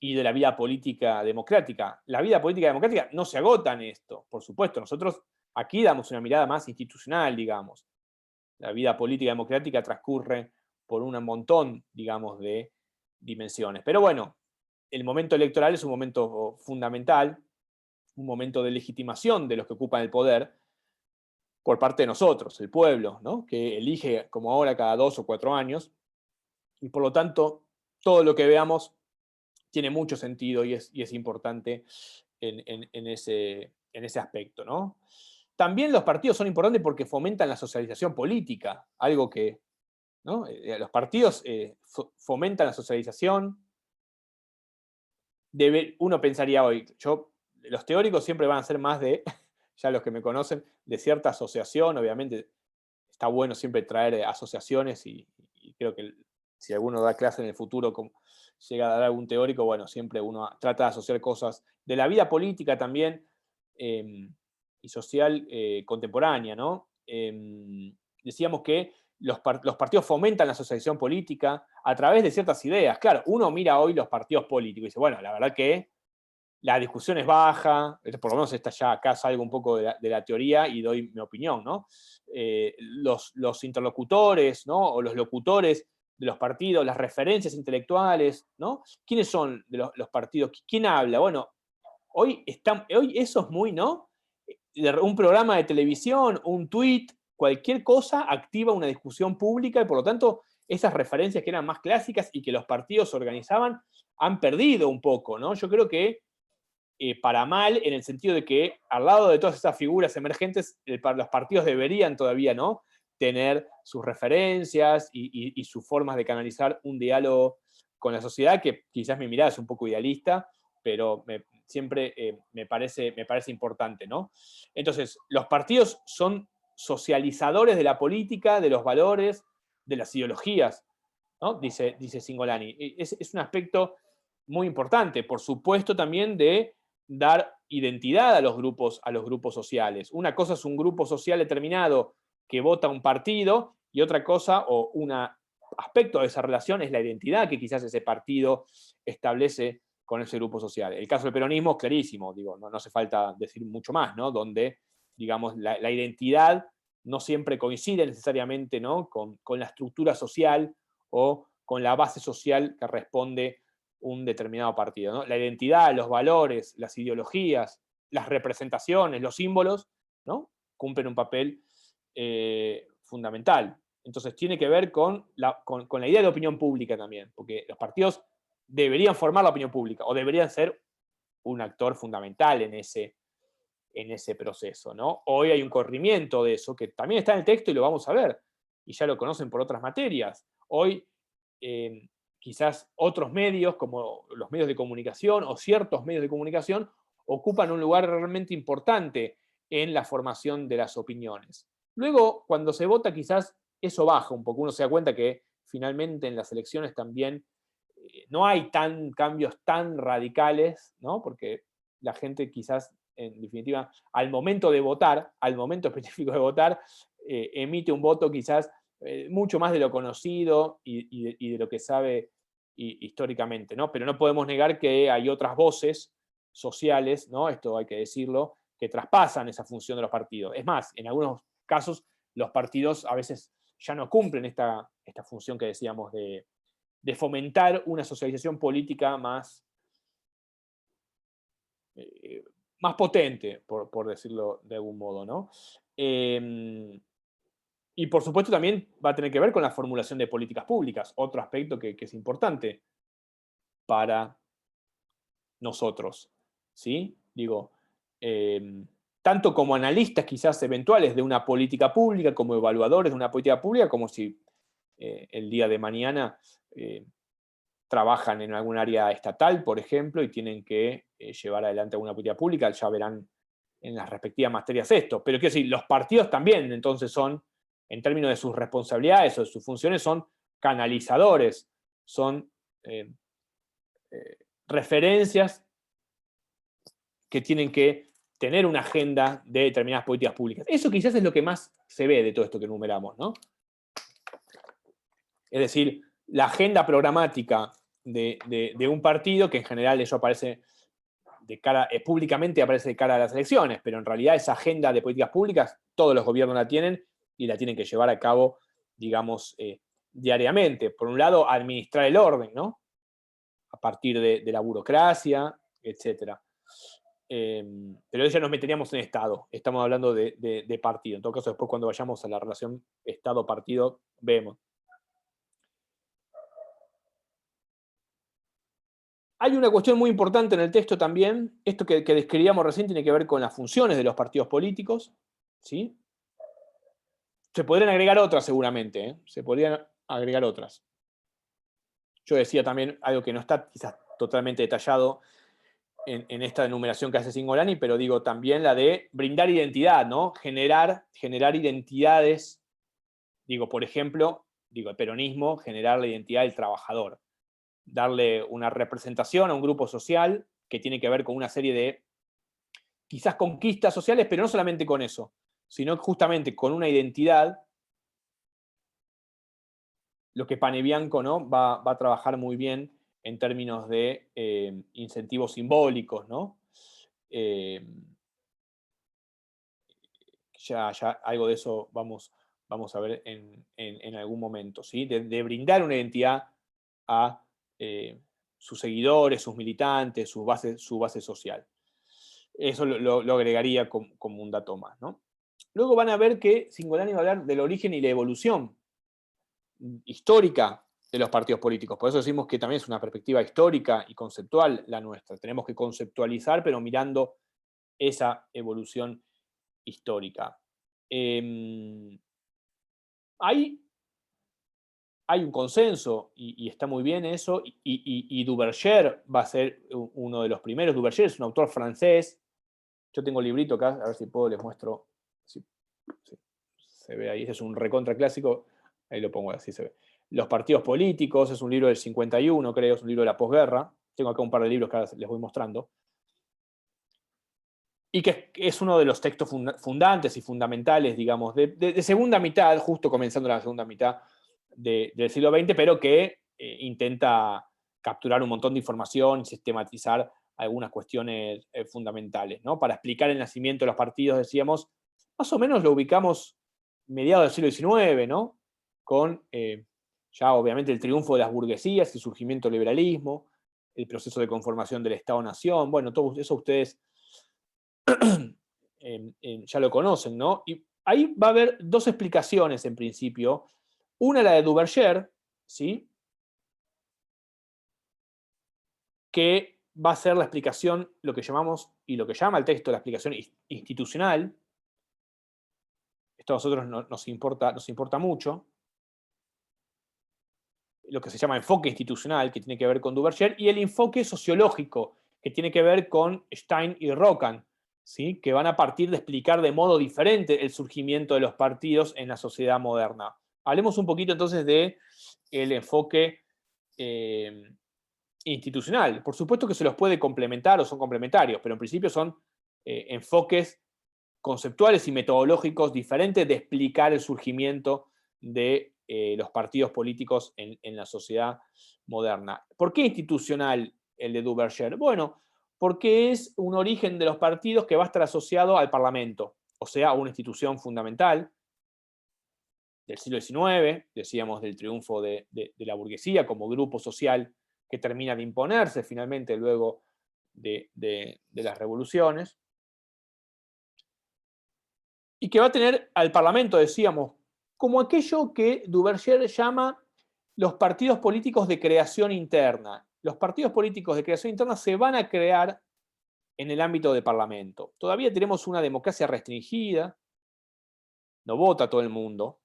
y de la vida política democrática. La vida política democrática no se agota en esto, por supuesto. Nosotros aquí damos una mirada más institucional, digamos. La vida política democrática transcurre por un montón, digamos, de dimensiones. Pero bueno, el momento electoral es un momento fundamental, un momento de legitimación de los que ocupan el poder por parte de nosotros, el pueblo, ¿no? que elige como ahora cada 2 o 4 años, y por lo tanto todo lo que veamos tiene mucho sentido y es importante en ese aspecto, ¿no? También los partidos son importantes porque fomentan la socialización política, algo que, ¿no? Los partidos fomentan la socialización. Uno pensaría hoy, los teóricos siempre van a ser más de, ya los que me conocen, de cierta asociación. Obviamente está bueno siempre traer asociaciones y creo que si alguno da clase en el futuro, como llega a dar algún teórico, bueno, siempre uno trata de asociar cosas de la vida política también y social contemporánea, ¿no? Decíamos que los partidos fomentan la asociación política a través de ciertas ideas. Claro, uno mira hoy los partidos políticos y dice, bueno, la verdad que la discusión es baja, por lo menos acá salgo un poco de la teoría y doy mi opinión, ¿no? Los interlocutores, ¿no? O los locutores de los partidos, las referencias intelectuales, ¿no? ¿Quiénes son de los partidos? ¿Quién habla? Bueno, hoy eso es muy, ¿no? Un programa de televisión, un tuit, cualquier cosa activa una discusión pública y por lo tanto esas referencias que eran más clásicas y que los partidos organizaban han perdido un poco, ¿no? Yo creo que para mal, en el sentido de que al lado de todas esas figuras emergentes, los partidos deberían todavía, ¿no?, tener sus referencias y sus formas de canalizar un diálogo con la sociedad, que quizás mi mirada es un poco idealista, pero siempre me parece importante, ¿no? Entonces, los partidos son socializadores de la política, de los valores, de las ideologías, ¿no? Dice Cingolani. Es un aspecto muy importante, por supuesto también de dar identidad a los grupos sociales. Una cosa es un grupo social determinado que vota un partido y otra cosa, o un aspecto de esa relación, es la identidad que quizás ese partido establece con ese grupo social. El caso del peronismo es clarísimo, digo, no hace falta decir mucho más, ¿no? Donde, digamos, la identidad no siempre coincide necesariamente, ¿no?, con la estructura social o con la base social que responde un determinado partido, ¿no? La identidad, los valores, las ideologías, las representaciones, los símbolos, ¿no?, cumplen un papel fundamental. Entonces tiene que ver con la idea de opinión pública también, porque los partidos deberían formar la opinión pública o deberían ser un actor fundamental en ese proceso, ¿no? Hoy hay un corrimiento de eso que también está en el texto y lo vamos a ver, y ya lo conocen por otras materias. Hoy quizás otros medios, como los medios de comunicación o ciertos medios de comunicación, ocupan un lugar realmente importante en la formación de las opiniones. Luego, cuando se vota, quizás eso baja un poco. Uno se da cuenta que finalmente en las elecciones también no hay cambios tan radicales, ¿no? Porque la gente quizás, en definitiva, al momento de votar, al momento específico de votar, emite un voto quizás mucho más de lo conocido y de lo que sabe históricamente, ¿no? Pero no podemos negar que hay otras voces sociales, ¿no?, esto hay que decirlo, que traspasan esa función de los partidos. Es más, en algunos casos los partidos a veces ya no cumplen esta función que decíamos de fomentar una socialización política más potente, por decirlo de algún modo, ¿no? Y por supuesto también va a tener que ver con la formulación de políticas públicas, otro aspecto que es importante para nosotros, ¿sí? Digo, tanto como analistas quizás eventuales de una política pública, como evaluadores de una política pública, como si el día de mañana trabajan en algún área estatal, por ejemplo, y tienen que llevar adelante alguna política pública, ya verán en las respectivas materias esto. Pero quiero decir, los partidos también entonces son, en términos de sus responsabilidades o de sus funciones, son canalizadores, son referencias que tienen que tener una agenda de determinadas políticas públicas. Eso quizás es lo que más se ve de todo esto que enumeramos, ¿no? Es decir, la agenda programática de un partido, que en general eso aparece públicamente aparece de cara a las elecciones, pero en realidad esa agenda de políticas públicas todos los gobiernos la tienen y la tienen que llevar a cabo, digamos, diariamente. Por un lado, administrar el orden, ¿no?, a partir de la burocracia, etc. Pero ya nos meteríamos en Estado. Estamos hablando de partido. En todo caso, después cuando vayamos a la relación Estado-partido, vemos. Hay una cuestión muy importante en el texto también. Esto que describíamos recién tiene que ver con las funciones de los partidos políticos, ¿sí? Se podrían agregar otras seguramente, ¿eh? Se podrían agregar otras. Yo decía también algo que no está quizás totalmente detallado en esta enumeración que hace Cingolani, pero digo también la de brindar identidad, ¿no? Generar identidades. Digo, por ejemplo, el peronismo, generar la identidad del trabajador. Darle una representación a un grupo social que tiene que ver con una serie de quizás conquistas sociales, pero no solamente con eso, sino justamente con una identidad. Lo que Panebianco, ¿no?, va a trabajar muy bien en términos de incentivos simbólicos, ¿no? Ya algo de eso vamos a ver en algún momento, ¿sí? De brindar una identidad a sus seguidores, sus militantes, su base social. Eso lo agregaría como un dato más, ¿no? Luego van a ver que Cingolani va a hablar del origen y la evolución histórica de los partidos políticos. Por eso decimos que también es una perspectiva histórica y conceptual la nuestra. Tenemos que conceptualizar, pero mirando esa evolución histórica. Hay un consenso, y está muy bien eso, y Duverger va a ser uno de los primeros. Duverger es un autor francés. Yo tengo el librito acá, a ver si puedo, les muestro. Si se ve ahí, ese es un recontra clásico, ahí lo pongo así, se ve. Los partidos políticos, es un libro del 51, creo, es un libro de la posguerra. Tengo acá un par de libros que ahora les voy mostrando. Y que es uno de los textos fundantes y fundamentales, digamos, de segunda mitad, justo comenzando la segunda mitad del siglo XX, pero que intenta capturar un montón de información y sistematizar algunas cuestiones fundamentales, ¿no? Para explicar el nacimiento de los partidos, decíamos, más o menos lo ubicamos mediados del siglo XIX, ¿no? Con ya obviamente el triunfo de las burguesías, el surgimiento del liberalismo, el proceso de conformación del Estado-Nación, bueno, todo eso ustedes ya lo conocen, ¿no? Y ahí va a haber dos explicaciones en principio. Una, la de Duverger, ¿sí? Que va a ser la explicación, lo que llamamos, y lo que llama el texto, la explicación institucional. Esto a nosotros nos importa mucho. Lo que se llama enfoque institucional, que tiene que ver con Duverger, y el enfoque sociológico, que tiene que ver con Stein y Rocan, ¿sí? Que van a partir de explicar de modo diferente el surgimiento de los partidos en la sociedad moderna. Hablemos un poquito entonces del enfoque institucional. Por supuesto que se los puede complementar o son complementarios, pero en principio son enfoques conceptuales y metodológicos diferentes de explicar el surgimiento de los partidos políticos en la sociedad moderna. ¿Por qué institucional el de Duverger? Bueno, porque es un origen de los partidos que va a estar asociado al Parlamento, o sea, a una institución fundamental del siglo XIX, decíamos del triunfo de la burguesía como grupo social que termina de imponerse finalmente luego de las revoluciones, y que va a tener al Parlamento, decíamos, como aquello que Duverger llama los partidos políticos de creación interna. Los partidos políticos de creación interna se van a crear en el ámbito del Parlamento. Todavía tenemos una democracia restringida, no vota todo el mundo.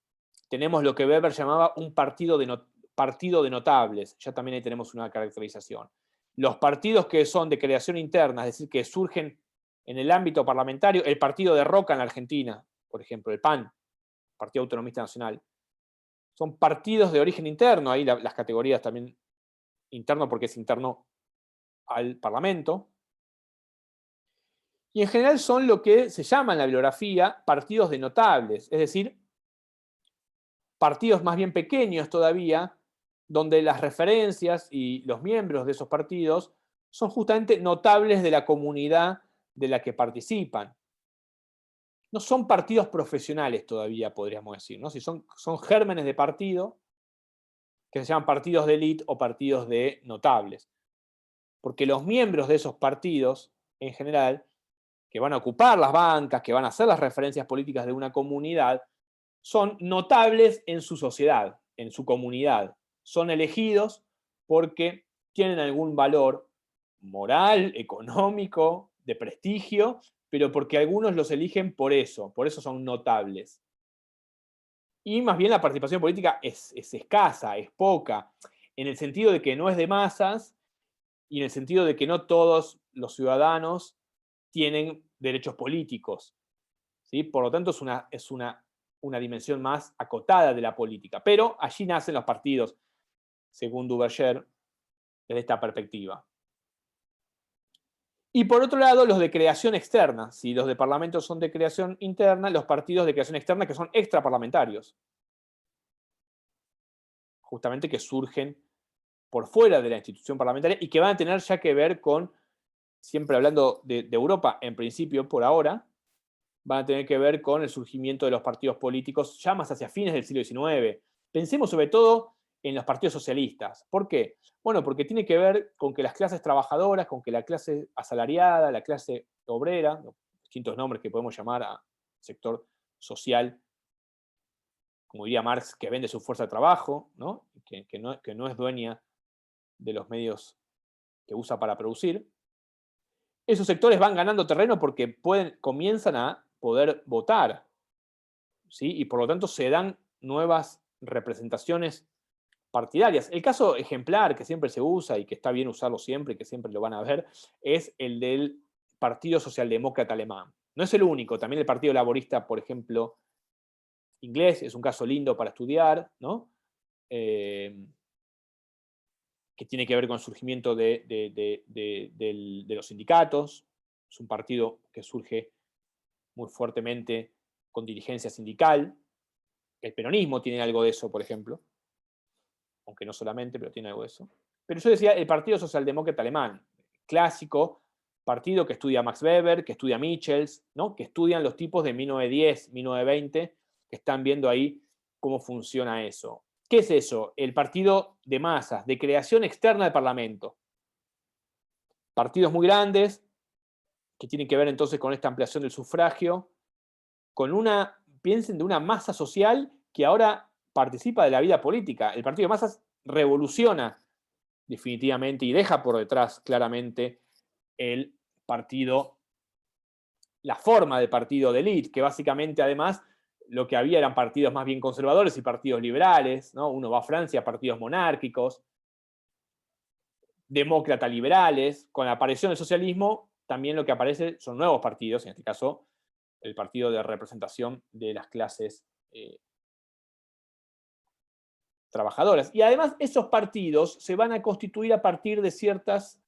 Tenemos lo que Weber llamaba un partido de notables, ya también ahí tenemos una caracterización. Los partidos que son de creación interna, es decir, que surgen en el ámbito parlamentario, el partido de Roca en la Argentina, por ejemplo, el PAN, Partido Autonomista Nacional, son partidos de origen interno, ahí las categorías también interno porque es interno al Parlamento, y en general son lo que se llama en la bibliografía partidos de notables, es decir, partidos más bien pequeños todavía, donde las referencias y los miembros de esos partidos son justamente notables de la comunidad de la que participan. No son partidos profesionales todavía, podríamos decir, ¿no? Si son gérmenes de partido, que se llaman partidos de élite o partidos de notables. Porque los miembros de esos partidos, en general, que van a ocupar las bancas, que van a hacer las referencias políticas de una comunidad, son notables en su sociedad, en su comunidad. Son elegidos porque tienen algún valor moral, económico, de prestigio, pero porque algunos los eligen por eso son notables. Y más bien la participación política es escasa, es poca, en el sentido de que no es de masas y en el sentido de que no todos los ciudadanos tienen derechos políticos, ¿sí? Por lo tanto, es una dimensión más acotada de la política. Pero allí nacen los partidos, según Duverger, desde esta perspectiva. Y por otro lado, los de creación externa. Si los de parlamento son de creación interna, los partidos de creación externa que son extraparlamentarios. Justamente que surgen por fuera de la institución parlamentaria y que van a tener ya que ver con, siempre hablando de Europa, en principio, por ahora, van a tener que ver con el surgimiento de los partidos políticos ya más hacia fines del siglo XIX. Pensemos sobre todo en los partidos socialistas. ¿Por qué? Bueno, porque tiene que ver con que las clases trabajadoras, con que la clase asalariada, la clase obrera, los distintos nombres que podemos llamar a sector social, como diría Marx, que vende su fuerza de trabajo, ¿no? Que no es dueña de los medios que usa para producir. Esos sectores van ganando terreno porque comienzan a poder votar, ¿sí? Y por lo tanto se dan nuevas representaciones partidarias. El caso ejemplar que siempre se usa y que está bien usarlo siempre y que siempre lo van a ver es el del Partido Socialdemócrata Alemán. No es el único, también el Partido Laborista, por ejemplo, inglés, es un caso lindo para estudiar, ¿no? Que tiene que ver con el surgimiento de los sindicatos. Es un partido que surge muy fuertemente con dirigencia sindical. El peronismo tiene algo de eso, por ejemplo, aunque no solamente, pero tiene algo de eso. Pero yo decía el Partido Socialdemócrata Alemán, clásico, partido que estudia Max Weber, que estudia Michels, ¿no? Que estudian los tipos de 1910, 1920, que están viendo ahí cómo funciona eso. ¿Qué es eso? El partido de masas, de creación externa del Parlamento. Partidos muy grandes, que tienen que ver entonces con esta ampliación del sufragio, piensen de una masa social que ahora participa de la vida política. El partido de masas revoluciona definitivamente y deja por detrás claramente el partido, la forma de partido de élite, que básicamente además lo que había eran partidos más bien conservadores y partidos liberales, ¿no? Uno va a Francia, partidos monárquicos, demócratas liberales. Con la aparición del socialismo, también lo que aparece son nuevos partidos, en este caso el partido de representación de las clases trabajadoras. Y además esos partidos se van a constituir a partir de ciertas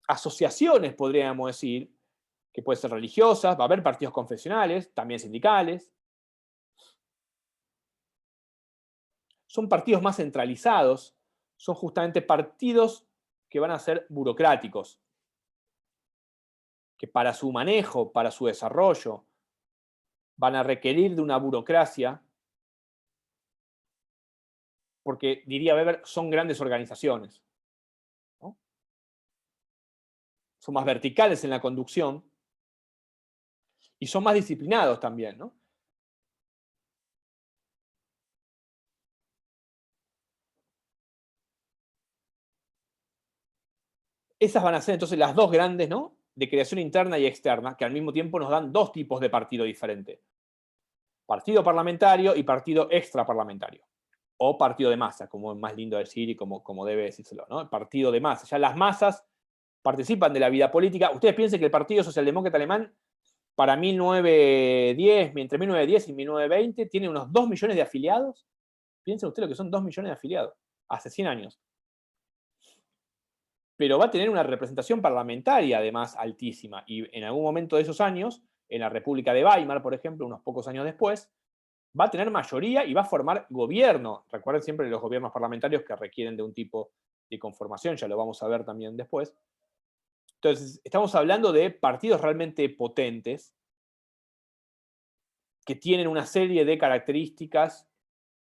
asociaciones, podríamos decir, que pueden ser religiosas, va a haber partidos confesionales, también sindicales. Son partidos más centralizados, son justamente partidos que van a ser burocráticos, que para su manejo, para su desarrollo, van a requerir de una burocracia, porque, diría Weber, son grandes organizaciones, ¿no? Son más verticales en la conducción y son más disciplinados también, ¿no? Esas van a ser entonces las dos grandes, ¿no? De creación interna y externa, que al mismo tiempo nos dan dos tipos de partido diferentes. Partido parlamentario y partido extraparlamentario. O partido de masa, como es más lindo decir y como debe decírselo, ¿no? El partido de masa. Ya las masas participan de la vida política. Ustedes piensen que el Partido Socialdemócrata Alemán, para 1910, entre 1910 y 1920, tiene unos 2 millones de afiliados. Piensen ustedes lo que son 2 millones de afiliados, hace 100 años. Pero va a tener una representación parlamentaria además altísima. Y en algún momento de esos años, en la República de Weimar, por ejemplo, unos pocos años después, va a tener mayoría y va a formar gobierno. Recuerden siempre los gobiernos parlamentarios que requieren de un tipo de conformación, ya lo vamos a ver también después. Entonces, estamos hablando de partidos realmente potentes que tienen una serie de características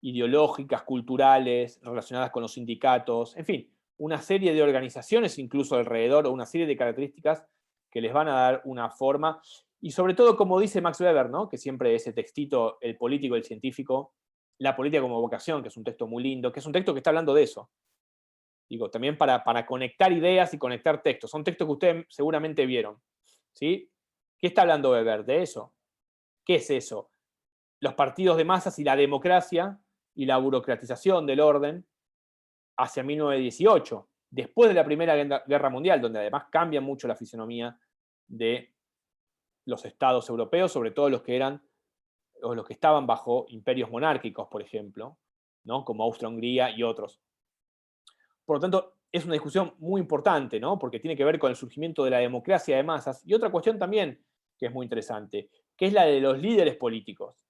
ideológicas, culturales, relacionadas con los sindicatos, en fin, una serie de organizaciones incluso alrededor, o una serie de características que les van a dar una forma. Y sobre todo, como dice Max Weber, ¿no? Que siempre ese textito, el político y el científico, la política como vocación, que es un texto muy lindo, que es un texto que está hablando de eso. Digo, también para conectar ideas y conectar textos. Son textos que ustedes seguramente vieron, ¿sí? ¿Qué está hablando Weber? De eso. ¿Qué es eso? Los partidos de masas y la democracia y la burocratización del orden hacia 1918, después de la Primera Guerra Mundial, donde además cambia mucho la fisonomía de los estados europeos, sobre todo los que eran o los que estaban bajo imperios monárquicos, por ejemplo, ¿no? Como Austria-Hungría y otros. Por lo tanto, es una discusión muy importante, ¿no? Porque tiene que ver con el surgimiento de la democracia de masas. Y otra cuestión también que es muy interesante, que es la de los líderes políticos.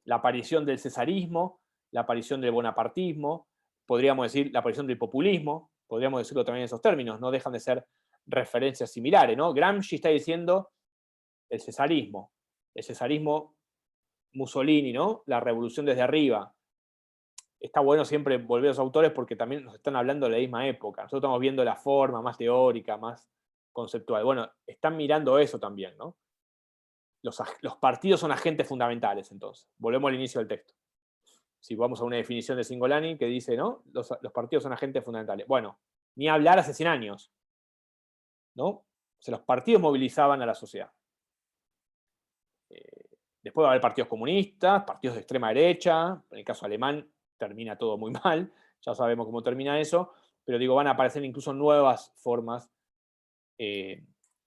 La aparición del cesarismo, la aparición del bonapartismo, podríamos decir la aparición del populismo, podríamos decirlo también en esos términos, no dejan de ser referencias similares, ¿no? Gramsci está diciendo el cesarismo Mussolini, ¿no? La revolución desde arriba. Está bueno siempre volver a los autores porque también nos están hablando de la misma época. Nosotros estamos viendo la forma más teórica, más conceptual. Bueno, están mirando eso también, ¿no? Los partidos son agentes fundamentales, entonces. Volvemos al inicio del texto. Si vamos a una definición de Cingolani que dice, ¿no? Los partidos son agentes fundamentales. Bueno, ni hablar hace 100 años, ¿no? O sea, los partidos movilizaban a la sociedad. Después va a haber partidos comunistas, partidos de extrema derecha, en el caso alemán termina todo muy mal, ya sabemos cómo termina eso, pero digo, van a aparecer incluso nuevas formas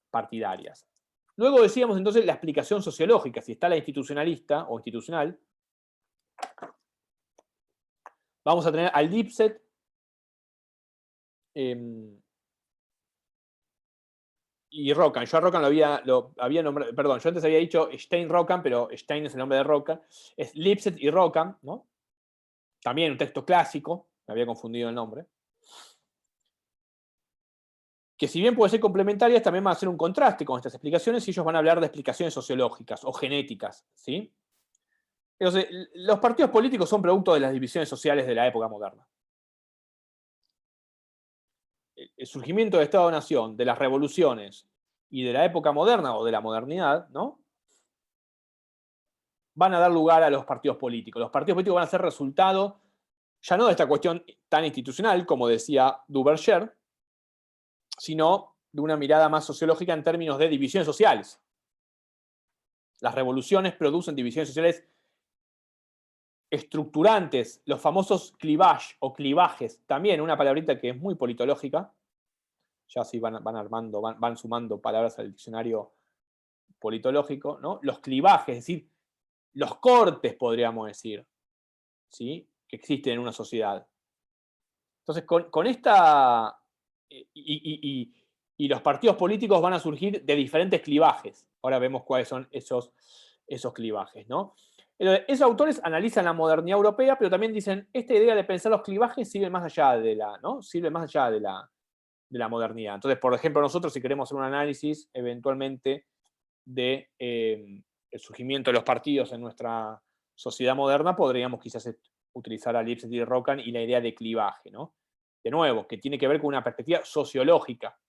partidarias. Luego decíamos entonces la explicación sociológica, si está la institucionalista o institucional, vamos a tener al Lipset y Rocan. Yo a Rocan lo había nombrado, perdón, yo antes había dicho Stein-Rocan, pero Stein es el nombre de Rocan. Es Lipset y Rocan, ¿no? También un texto clásico, me había confundido el nombre. Que si bien puede ser complementarias, también van a hacer un contraste con estas explicaciones y ellos van a hablar de explicaciones sociológicas o genéticas, ¿sí? Entonces, los partidos políticos son producto de las divisiones sociales de la época moderna. El surgimiento del Estado-Nación, de las revoluciones y de la época moderna o de la modernidad, ¿no? Van a dar lugar a los partidos políticos. Los partidos políticos van a ser resultado ya no de esta cuestión tan institucional, como decía Duverger, sino de una mirada más sociológica en términos de divisiones sociales. Las revoluciones producen divisiones sociales estructurantes, los famosos clivages o clivajes, también una palabrita que es muy politológica, ya así van sumando palabras al diccionario politológico, ¿no? Los clivajes, es decir, los cortes, podríamos decir, ¿sí? Que existen en una sociedad. Entonces, con esta... Y los partidos políticos van a surgir de diferentes clivajes. Ahora vemos cuáles son esos clivajes, ¿no? Esos autores analizan la modernidad europea, pero también dicen, esta idea de pensar los clivajes sirve más allá de la, ¿no? Sirve más allá de la modernidad. Entonces, por ejemplo, nosotros si queremos hacer un análisis eventualmente de el surgimiento de los partidos en nuestra sociedad moderna, podríamos quizás utilizar a Lipset y Rocan y la idea de clivaje, ¿no? De nuevo, que tiene que ver con una perspectiva sociológica.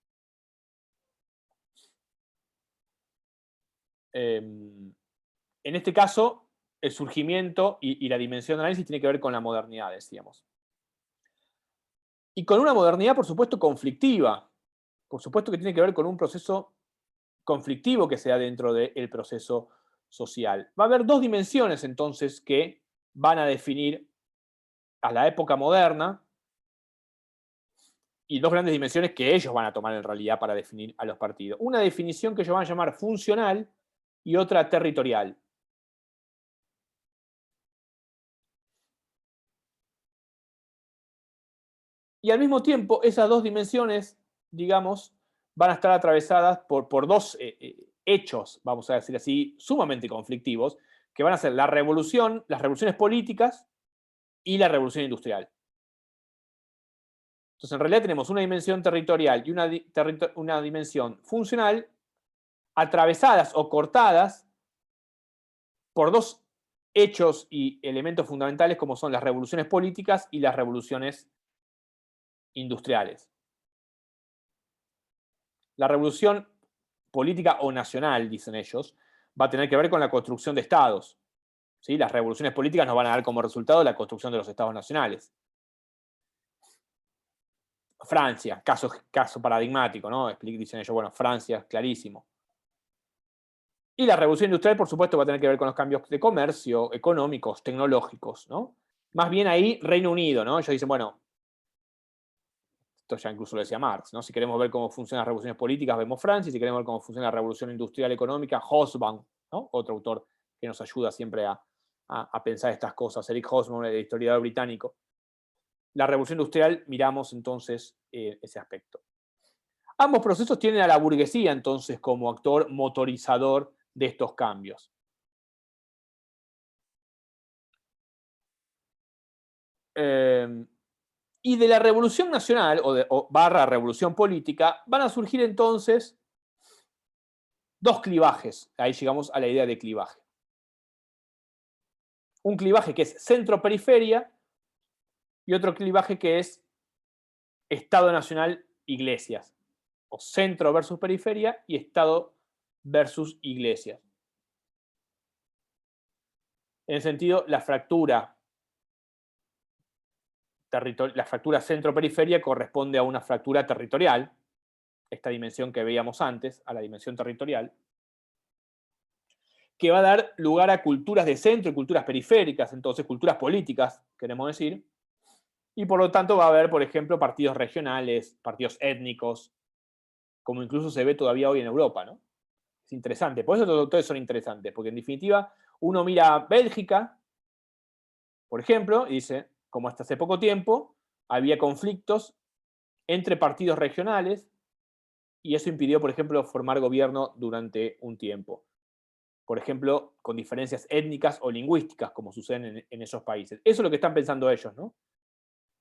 En este caso, el surgimiento y la dimensión de análisis tiene que ver con la modernidad, decíamos. Y con una modernidad, por supuesto, conflictiva. Por supuesto que tiene que ver con un proceso conflictivo que se da dentro del proceso social. Va a haber dos dimensiones, entonces, que van a definir a la época moderna y dos grandes dimensiones que ellos van a tomar en realidad para definir a los partidos. Una definición que ellos van a llamar funcional y otra territorial. Y al mismo tiempo, esas dos dimensiones, digamos, van a estar atravesadas por dos hechos, vamos a decir así, sumamente conflictivos, que van a ser la revolución, las revoluciones políticas y la revolución industrial. Entonces, en realidad tenemos una dimensión territorial y una dimensión funcional atravesadas o cortadas por dos hechos y elementos fundamentales como son las revoluciones políticas y las revoluciones industriales. La revolución política o nacional, dicen ellos, va a tener que ver con la construcción de estados. ¿Sí? Las revoluciones políticas nos van a dar como resultado la construcción de los estados nacionales. Francia, caso paradigmático, ¿no? Dicen ellos, bueno, Francia es clarísimo. Y la revolución industrial, por supuesto, va a tener que ver con los cambios de comercio, económicos, tecnológicos, ¿no? Más bien ahí Reino Unido, ¿no? Ellos dicen, bueno, esto ya incluso lo decía Marx, ¿no? Si queremos ver cómo funcionan las revoluciones políticas, vemos Francia, y si queremos ver cómo funciona la revolución industrial económica, Hobsbawm, ¿no? Otro autor que nos ayuda siempre a pensar estas cosas, Eric Hobsbawm, el historiador británico. La revolución industrial, miramos entonces ese aspecto. Ambos procesos tienen a la burguesía entonces como actor motorizador de estos cambios. Y de la Revolución Nacional, o barra Revolución Política, van a surgir entonces dos clivajes. Ahí llegamos a la idea de clivaje. Un clivaje que es centro-periferia y otro clivaje que es Estado Nacional-Iglesias. O centro versus periferia y Estado versus iglesias. En el sentido, la fractura centro-periferia corresponde a una fractura territorial, esta dimensión que veíamos antes, a la dimensión territorial, que va a dar lugar a culturas de centro y culturas periféricas, entonces culturas políticas, queremos decir, y por lo tanto va a haber, por ejemplo, partidos regionales, partidos étnicos, como incluso se ve todavía hoy en Europa, ¿no? Es interesante, por eso todos son interesantes, porque en definitiva uno mira Bélgica, por ejemplo, y dice, como hasta hace poco tiempo había conflictos entre partidos regionales y eso impidió, por ejemplo, formar gobierno durante un tiempo. Por ejemplo, con diferencias étnicas o lingüísticas, como suceden en esos países. Eso es lo que están pensando ellos, ¿no?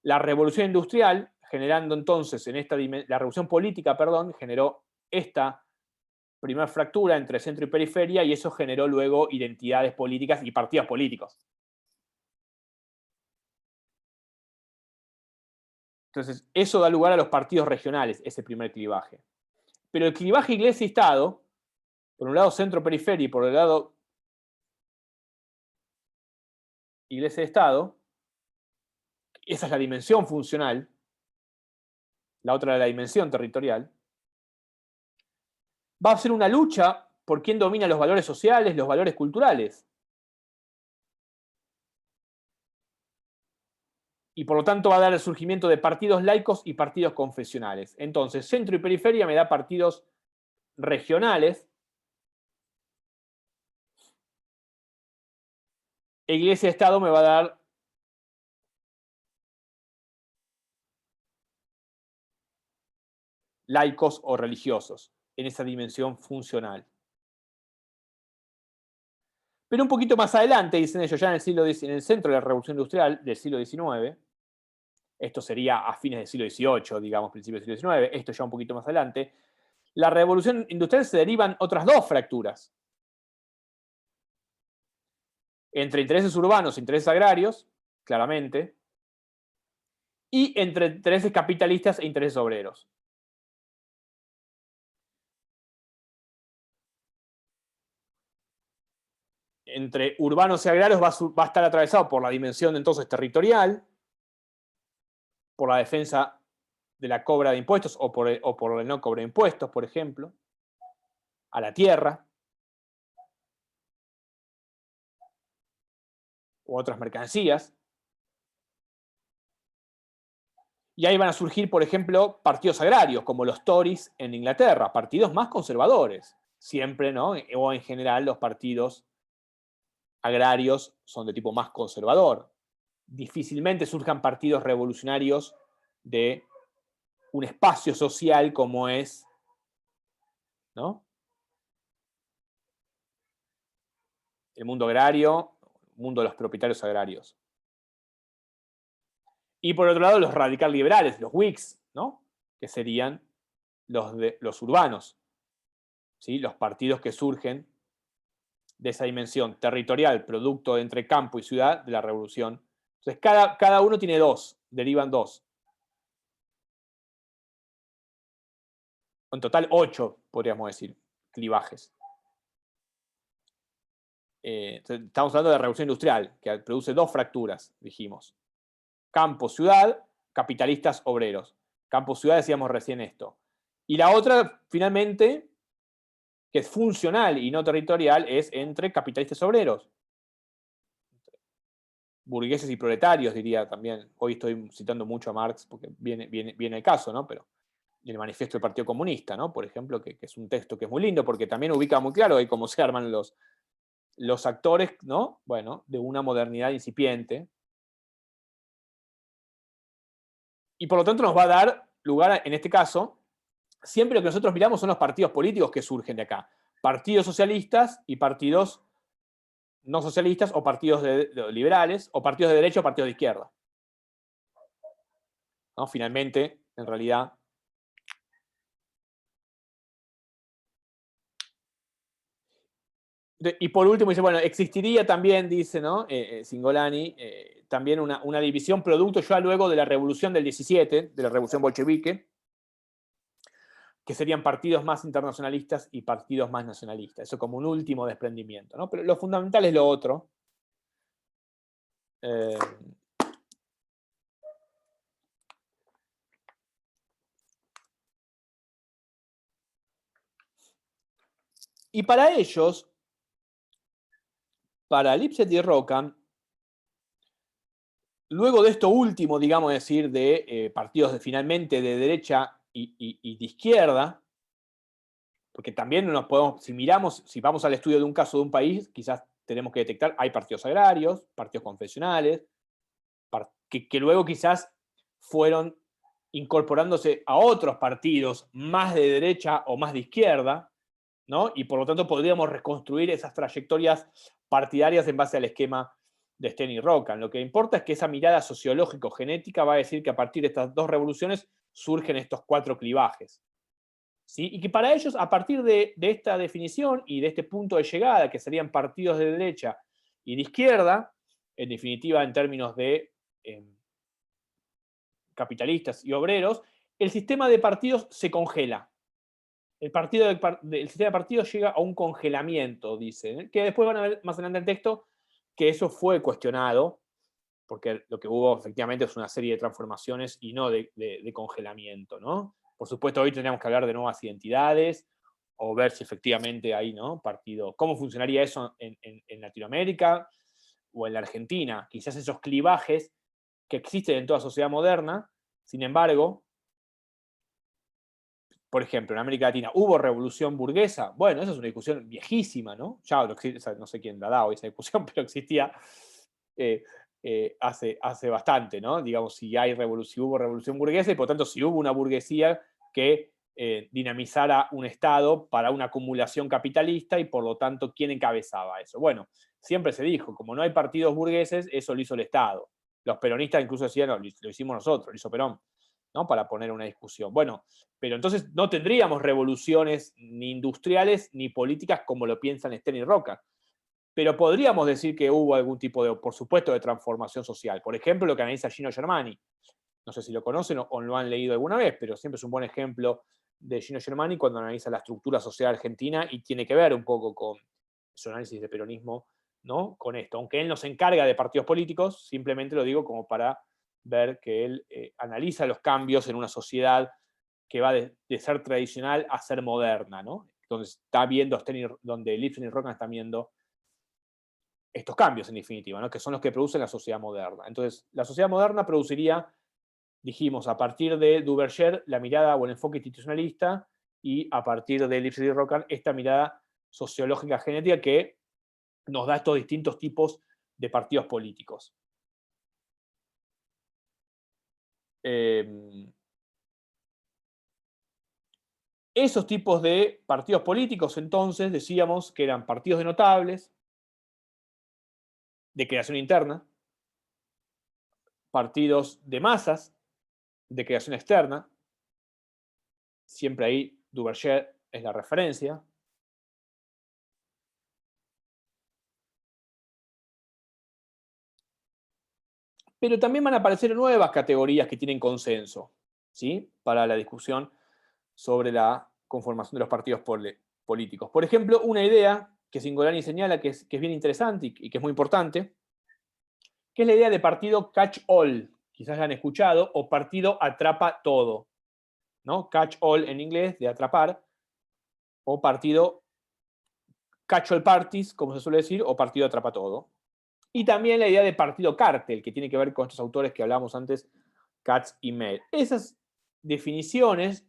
La revolución industrial, generando entonces, la revolución política, perdón, generó esta primera fractura entre centro y periferia y eso generó luego identidades políticas y partidos políticos. Entonces, eso da lugar a los partidos regionales, ese primer clivaje. Pero el clivaje iglesia-estado, por un lado centro-periferia y por el lado iglesia-estado, esa es la dimensión funcional, la otra es la dimensión territorial, va a ser una lucha por quién domina los valores sociales, los valores culturales. Y por lo tanto va a dar el surgimiento de partidos laicos y partidos confesionales. Entonces, centro y periferia me da partidos regionales. E iglesia-estado me va a dar laicos o religiosos, en esa dimensión funcional. Pero un poquito más adelante, dicen ellos, ya en el centro de la Revolución Industrial del siglo XIX, esto sería a fines del siglo XVIII, digamos, principios del siglo XIX, esto ya un poquito más adelante, la Revolución Industrial se derivan otras dos fracturas. Entre intereses urbanos e intereses agrarios, claramente, y entre intereses capitalistas e intereses obreros. Entre urbanos y agrarios va a estar atravesado por la dimensión entonces territorial, por la defensa de la cobra de impuestos o por el no cobro de impuestos, por ejemplo, a la tierra u otras mercancías. Y ahí van a surgir, por ejemplo, partidos agrarios, como los Tories en Inglaterra, partidos más conservadores, siempre, ¿no? O en general los partidos agrarios son de tipo más conservador. Difícilmente surjan partidos revolucionarios de un espacio social como es, ¿no?, el mundo agrario, el mundo de los propietarios agrarios. Y por otro lado, los radical liberales, los Whigs, ¿no?, que serían los urbanos, ¿sí?, los partidos que surgen de esa dimensión territorial, producto entre campo y ciudad de la revolución. Entonces, cada uno tiene dos, derivan dos. En total, 8, podríamos decir, clivajes. Estamos hablando de la revolución industrial, que produce dos fracturas, dijimos. Campo-ciudad, capitalistas obreros. Campo-ciudad, decíamos recién esto. Y la otra, finalmente, que es funcional y no territorial, es entre capitalistas obreros. Burgueses y proletarios, diría también. Hoy estoy citando mucho a Marx porque viene el caso, ¿no? Pero el manifiesto del Partido Comunista, ¿no?, por ejemplo, que es un texto que es muy lindo porque también ubica muy claro ahí cómo se arman los actores, ¿no?, bueno, de una modernidad incipiente. Y por lo tanto nos va a dar lugar, en este caso, siempre lo que nosotros miramos son los partidos políticos que surgen de acá. Partidos socialistas y partidos no socialistas, o partidos liberales, o partidos de derecha o partidos de izquierda. ¿no? Finalmente, en realidad, y por último dice, bueno, existiría también, dice, ¿no? Cingolani, también una división producto ya luego de la revolución del 17, de la revolución bolchevique, que serían partidos más internacionalistas y partidos más nacionalistas. Eso como un último desprendimiento, ¿no? Pero lo fundamental es lo otro. Y para ellos, para Lipset y Rockham, luego de esto último, digamos decir, de partidos finalmente de derecha y de izquierda, porque también nos podemos, si miramos, si vamos al estudio de un caso de un país, quizás tenemos que detectar, hay partidos agrarios, partidos confesionales, que luego quizás fueron incorporándose a otros partidos más de derecha o más de izquierda, ¿no? Y por lo tanto podríamos reconstruir esas trayectorias partidarias en base al esquema de Sten y Rockham. Lo que importa es que esa mirada sociológico-genética va a decir que a partir de estas dos revoluciones surgen estos 4 clivajes. ¿Sí? Y que para ellos, a partir de esta definición y de este punto de llegada, que serían partidos de derecha y de izquierda, en definitiva en términos de capitalistas y obreros, el sistema de partidos se congela. El sistema de partidos llega a un congelamiento, dice, que después van a ver más adelante en el texto que eso fue cuestionado, porque lo que hubo efectivamente es una serie de transformaciones y no de congelamiento, ¿no? Por supuesto, hoy tendríamos que hablar de nuevas identidades o ver si efectivamente hay, ¿no? Partido. ¿Cómo funcionaría eso en Latinoamérica o en la Argentina? Quizás esos clivajes que existen en toda sociedad moderna, sin embargo, por ejemplo, en América Latina, ¿hubo revolución burguesa? Bueno, esa es una discusión viejísima, ¿no? Ya no sé quién la da hoy esa discusión, pero existía hace bastante, ¿no? Digamos, si hubo revolución burguesa y por tanto si hubo una burguesía que dinamizara un Estado para una acumulación capitalista y por lo tanto, ¿quién encabezaba eso? Bueno, siempre se dijo, como no hay partidos burgueses, eso lo hizo el Estado. Los peronistas incluso decían, no, lo hicimos nosotros, lo hizo Perón, ¿no? Para poner una discusión. Bueno, pero entonces no tendríamos revoluciones ni industriales ni políticas como lo piensan Sten y Rockham. Pero podríamos decir que hubo algún tipo de, por supuesto, de transformación social. Por ejemplo, lo que analiza Gino Germani. No sé si lo conocen o lo han leído alguna vez, pero siempre es un buen ejemplo de Gino Germani cuando analiza la estructura social argentina y tiene que ver un poco con su análisis de peronismo, ¿no? Con esto. Aunque él no se encarga de partidos políticos, simplemente lo digo como para ver que él analiza los cambios en una sociedad que va de ser tradicional a ser moderna, ¿no? Entonces está viendo, donde Lipset y Rockham están viendo estos cambios, en definitiva, ¿no? Que son los que producen la sociedad moderna. Entonces, la sociedad moderna produciría, dijimos, a partir de Duverger, la mirada o el enfoque institucionalista, y a partir de Lipset y Rockham, esta mirada sociológica genética que nos da estos distintos tipos de partidos políticos. Esos tipos de partidos políticos, entonces, decíamos que eran partidos de notables, de creación interna, partidos de masas, de creación externa, siempre ahí Duverger es la referencia. Pero también van a aparecer nuevas categorías que tienen consenso, ¿sí? Para la discusión sobre la conformación de los partidos políticos. Por ejemplo, una idea que Cingolani señala que es bien interesante y que es muy importante, que es la idea de partido catch-all, quizás la han escuchado, o partido atrapa todo, ¿no? Catch-all en inglés, de atrapar, o partido catch-all parties, como se suele decir, o partido atrapa todo. Y también la idea de partido cártel, que tiene que ver con estos autores que hablamos antes, Katz y Mehl. Esas definiciones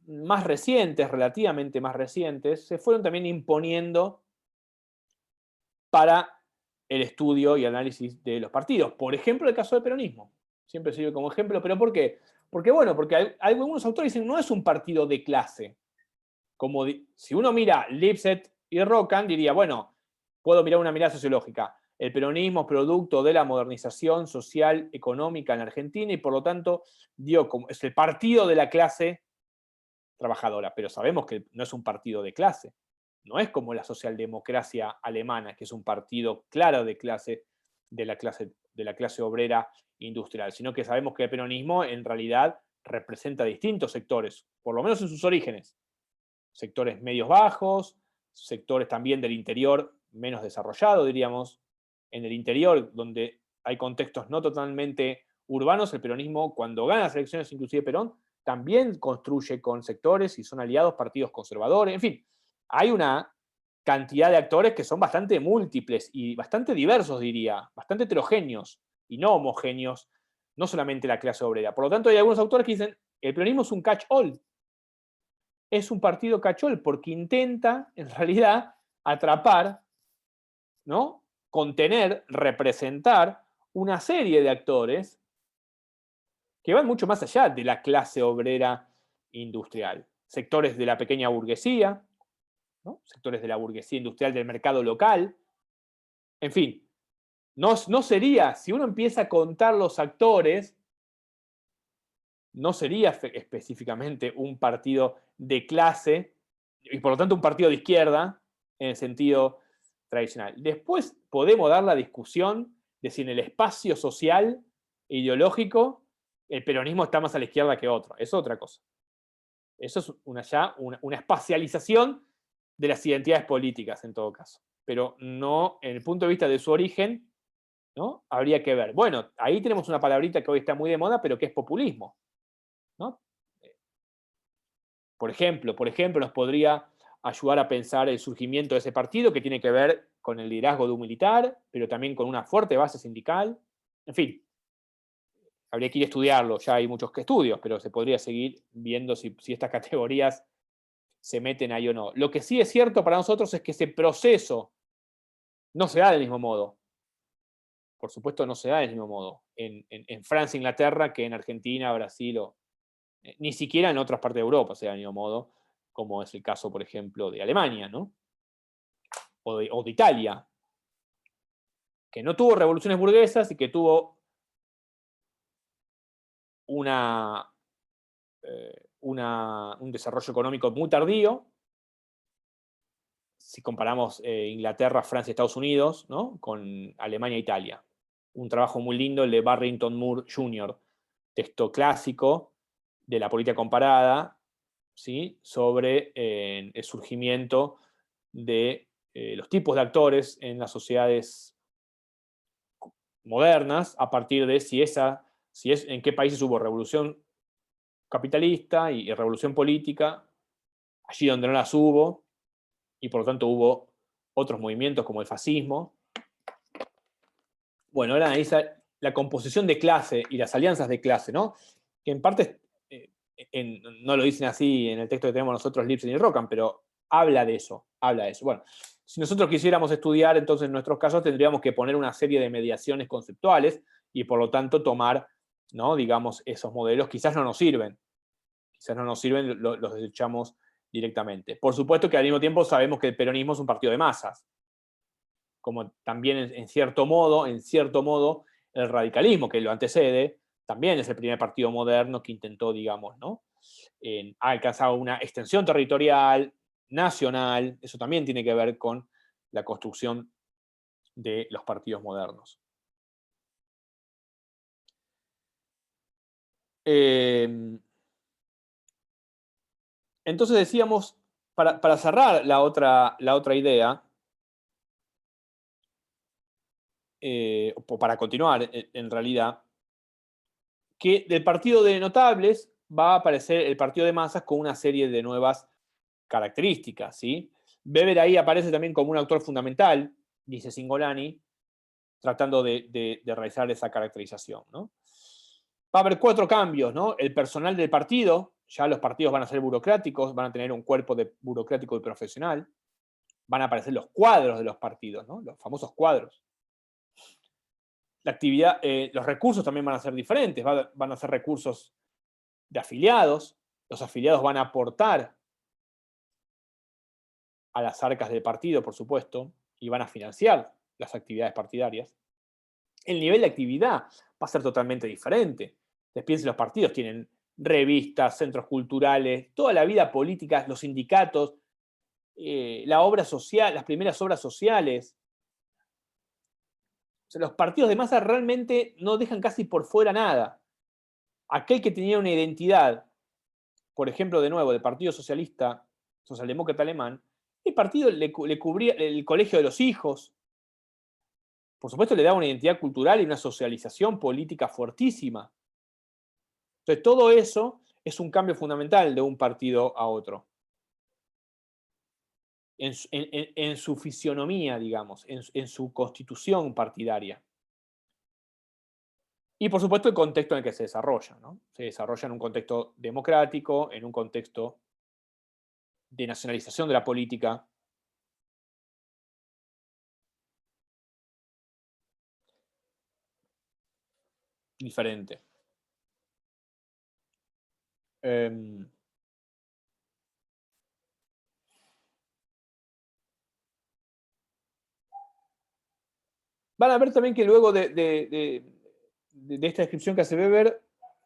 más recientes, relativamente más recientes, se fueron también imponiendo para el estudio y análisis de los partidos. Por ejemplo, el caso del peronismo. Siempre sirve como ejemplo, pero ¿por qué? Porque, bueno, porque algunos autores dicen no es un partido de clase. Si uno mira Lipset y Rockham, diría, bueno, puedo mirar una mirada sociológica. el peronismo es producto de la modernización social, económica en Argentina y por lo tanto es el partido de la clase trabajadora, pero sabemos que no es un partido de clase, no es como la socialdemocracia alemana, que es un partido claro de la clase obrera industrial, sino que sabemos que el peronismo en realidad representa distintos sectores, por lo menos en sus orígenes, sectores medios bajos, sectores también del interior menos desarrollado, diríamos. En el interior, donde hay contextos no totalmente urbanos, el peronismo, cuando gana las elecciones, inclusive Perón, también construye con sectores y son aliados partidos conservadores. En fin, hay una cantidad de actores que son bastante múltiples y bastante diversos, diría, bastante heterogéneos y no homogéneos, no solamente la clase obrera. Por lo tanto, hay algunos autores que dicen, el peronismo es un catch-all. Es un partido catch-all porque intenta, en realidad, atrapar, ¿no?, contener, representar una serie de actores que van mucho más allá de la clase obrera industrial. Sectores de la pequeña burguesía, ¿no?, sectores de la burguesía industrial del mercado local. En fin, no sería, si uno empieza a contar los actores, no sería específicamente un partido de clase y por lo tanto un partido de izquierda en el sentido tradicional. Después podemos dar la discusión de si en el espacio social e ideológico el peronismo está más a la izquierda que otro. Es otra cosa. Eso es una espacialización de las identidades políticas en todo caso. Pero no, en el punto de vista de su origen, ¿no?, habría que ver. Bueno, ahí tenemos una palabrita que hoy está muy de moda, pero que es populismo, ¿no? Por ejemplo, nos podría ayudar a pensar el surgimiento de ese partido que tiene que ver con el liderazgo de un militar, pero también con una fuerte base sindical. En fin, habría que ir a estudiarlo, ya hay muchos estudios, pero se podría seguir viendo si estas categorías se meten ahí o no. Lo que sí es cierto para nosotros es que ese proceso no se da del mismo modo. Por supuesto, no se da del mismo modo en Francia, Inglaterra, que en Argentina, Brasil o ni siquiera en otras partes de Europa se da del mismo modo, como es el caso, por ejemplo, de Alemania, ¿no?, o de Italia, que no tuvo revoluciones burguesas y que tuvo un desarrollo económico muy tardío, si comparamos Inglaterra, Francia, Estados Unidos, ¿no?, con Alemania e Italia. Un trabajo muy lindo, el de Barrington Moore Jr., texto clásico de la política comparada, ¿sí?, sobre el surgimiento de los tipos de actores en las sociedades modernas a partir de en qué países hubo revolución capitalista y revolución política, allí donde no las hubo, y por lo tanto hubo otros movimientos como el fascismo. Bueno, ahora analiza la composición de clase y las alianzas de clase, ¿no?, que en parte, no lo dicen así en el texto que tenemos nosotros, Lipset y Rockham, pero habla de eso. Bueno, si nosotros quisiéramos estudiar, entonces en nuestros casos tendríamos que poner una serie de mediaciones conceptuales y por lo tanto tomar, ¿no?, digamos, esos modelos. Quizás no nos sirven, los desechamos directamente. Por supuesto que al mismo tiempo sabemos que el peronismo es un partido de masas, como también en cierto modo, el radicalismo que lo antecede, también es el primer partido moderno que intentó, digamos, ¿no?, ha alcanzado una extensión territorial, nacional. Eso también tiene que ver con la construcción de los partidos modernos. Entonces decíamos, para cerrar la otra idea, o para continuar en realidad, que del partido de notables va a aparecer el partido de masas con una serie de nuevas características, ¿sí? Weber ahí aparece también como un autor fundamental, dice Cingolani, tratando de realizar esa caracterización, ¿no? Va a haber 4 cambios, ¿no? El personal del partido, ya los partidos van a ser burocráticos, van a tener un cuerpo burocrático y profesional, van a aparecer los cuadros de los partidos, ¿no?, los famosos cuadros. La actividad, los recursos también van a ser diferentes, van a ser recursos de afiliados, los afiliados van a aportar a las arcas del partido, por supuesto, y van a financiar las actividades partidarias, el nivel de actividad va a ser totalmente diferente. Ustedes piensen, los partidos tienen revistas, centros culturales, toda la vida política, los sindicatos, la obra social, las primeras obras sociales. O sea, los partidos de masa realmente no dejan casi por fuera nada. Aquel que tenía una identidad, por ejemplo, de nuevo, del Partido Socialista, Socialdemócrata Alemán, el partido le cubría el colegio de los hijos. Por supuesto, le daba una identidad cultural y una socialización política fuertísima. Entonces, todo eso es un cambio fundamental de un partido a otro. En su fisionomía, digamos, en su constitución partidaria. Y por supuesto el contexto en el que se desarrolla, ¿no? Se desarrolla en un contexto democrático, en un contexto de nacionalización de la política. Diferente. Van a ver también que luego de esta descripción que hace Weber,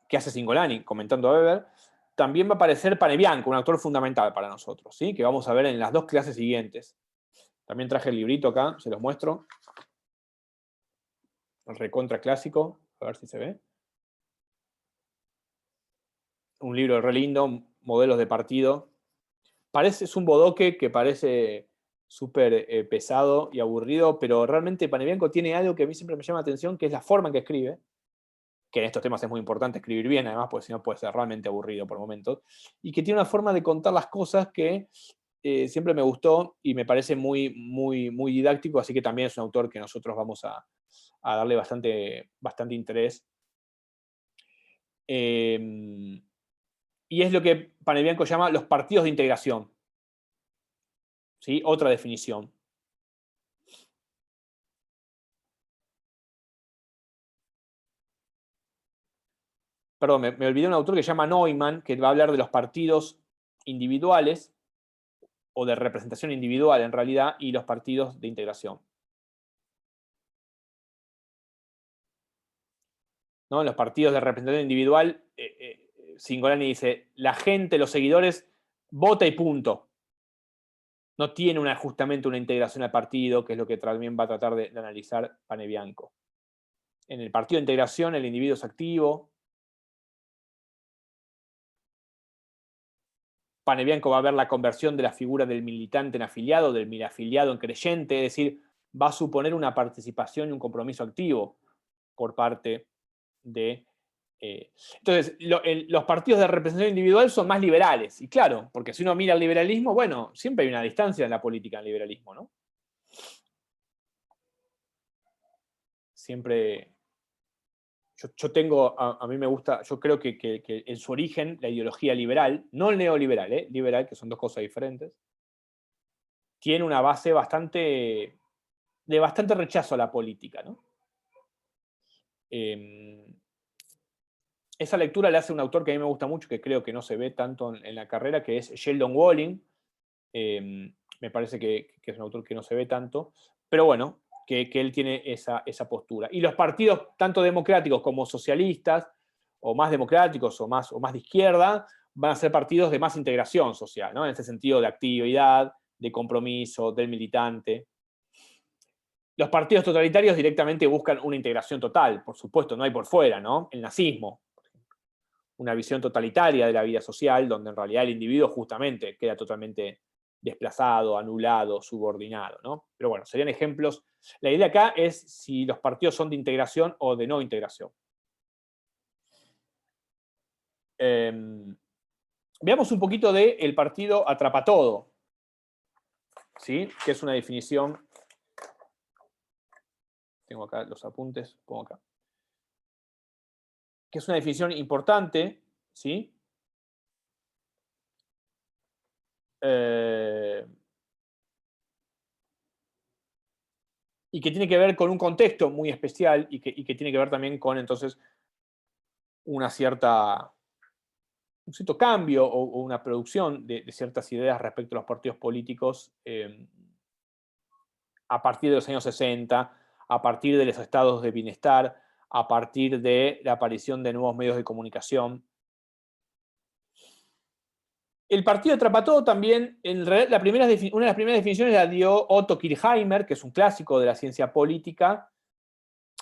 que hace Cingolani comentando a Weber, también va a aparecer Panebianco, un autor fundamental para nosotros, ¿sí? Que vamos a ver en las dos clases siguientes. También traje el librito acá, se los muestro. El recontra clásico, a ver si se ve. Un libro re lindo, modelos de partido. Es un bodoque que parece súper pesado y aburrido, pero realmente Panebianco tiene algo que a mí siempre me llama la atención, que es la forma en que escribe, que en estos temas es muy importante escribir bien, además, porque si no puede ser realmente aburrido por momentos, y que tiene una forma de contar las cosas que siempre me gustó y me parece muy, muy, muy didáctico, así que también es un autor que nosotros vamos a darle bastante interés. Y es lo que Panebianco llama los partidos de integración. ¿Sí? Otra definición. Perdón, me olvidé un autor que se llama Neumann, que va a hablar de los partidos individuales, o de representación individual en realidad, y los partidos de integración. ¿No? En los partidos de representación individual, Cingolani dice, la gente, los seguidores, vota y punto. No tiene justamente una integración al partido, que es lo que también va a tratar de analizar Panebianco. En el partido de integración, el individuo es activo. Panebianco va a ver la conversión de la figura del militante en afiliado, del afiliado en creyente, es decir, va a suponer una participación y un compromiso activo por parte de... Entonces, los partidos de representación individual son más liberales, y claro, porque si uno mira el liberalismo, bueno, siempre hay una distancia en la política en el liberalismo, ¿no? Siempre... Yo tengo, a mí me gusta, yo creo que en su origen la ideología liberal, no el neoliberal, liberal, que son dos cosas diferentes, tiene una base de bastante rechazo a la política, ¿no? Esa lectura la hace un autor que a mí me gusta mucho, que creo que no se ve tanto en la carrera, que es Sheldon Walling. Me parece que es un autor que no se ve tanto, pero bueno, que él tiene esa postura. Y los partidos, tanto democráticos como socialistas, o más democráticos o más de izquierda, van a ser partidos de más integración social, ¿no? En ese sentido de actividad, de compromiso, del militante. Los partidos totalitarios directamente buscan una integración total, por supuesto, no hay por fuera, ¿no? El nazismo, una visión totalitaria de la vida social, donde en realidad el individuo justamente queda totalmente desplazado, anulado, subordinado, ¿no? Pero bueno, serían ejemplos. La idea acá es si los partidos son de integración o de no integración. Veamos un poquito del partido atrapatodo, ¿sí? Que es una definición. Tengo acá los apuntes, pongo acá. Que es una definición importante, ¿sí? Y que tiene que ver con un contexto muy especial y que tiene que ver también con, entonces, un cierto cambio o una producción de ciertas ideas respecto a los partidos políticos a partir de los años 60, a partir de los estados de bienestar, a partir de la aparición de nuevos medios de comunicación. El partido atrapa-todo también, una de las primeras definiciones la dio Otto Kirchheimer, que es un clásico de la ciencia política,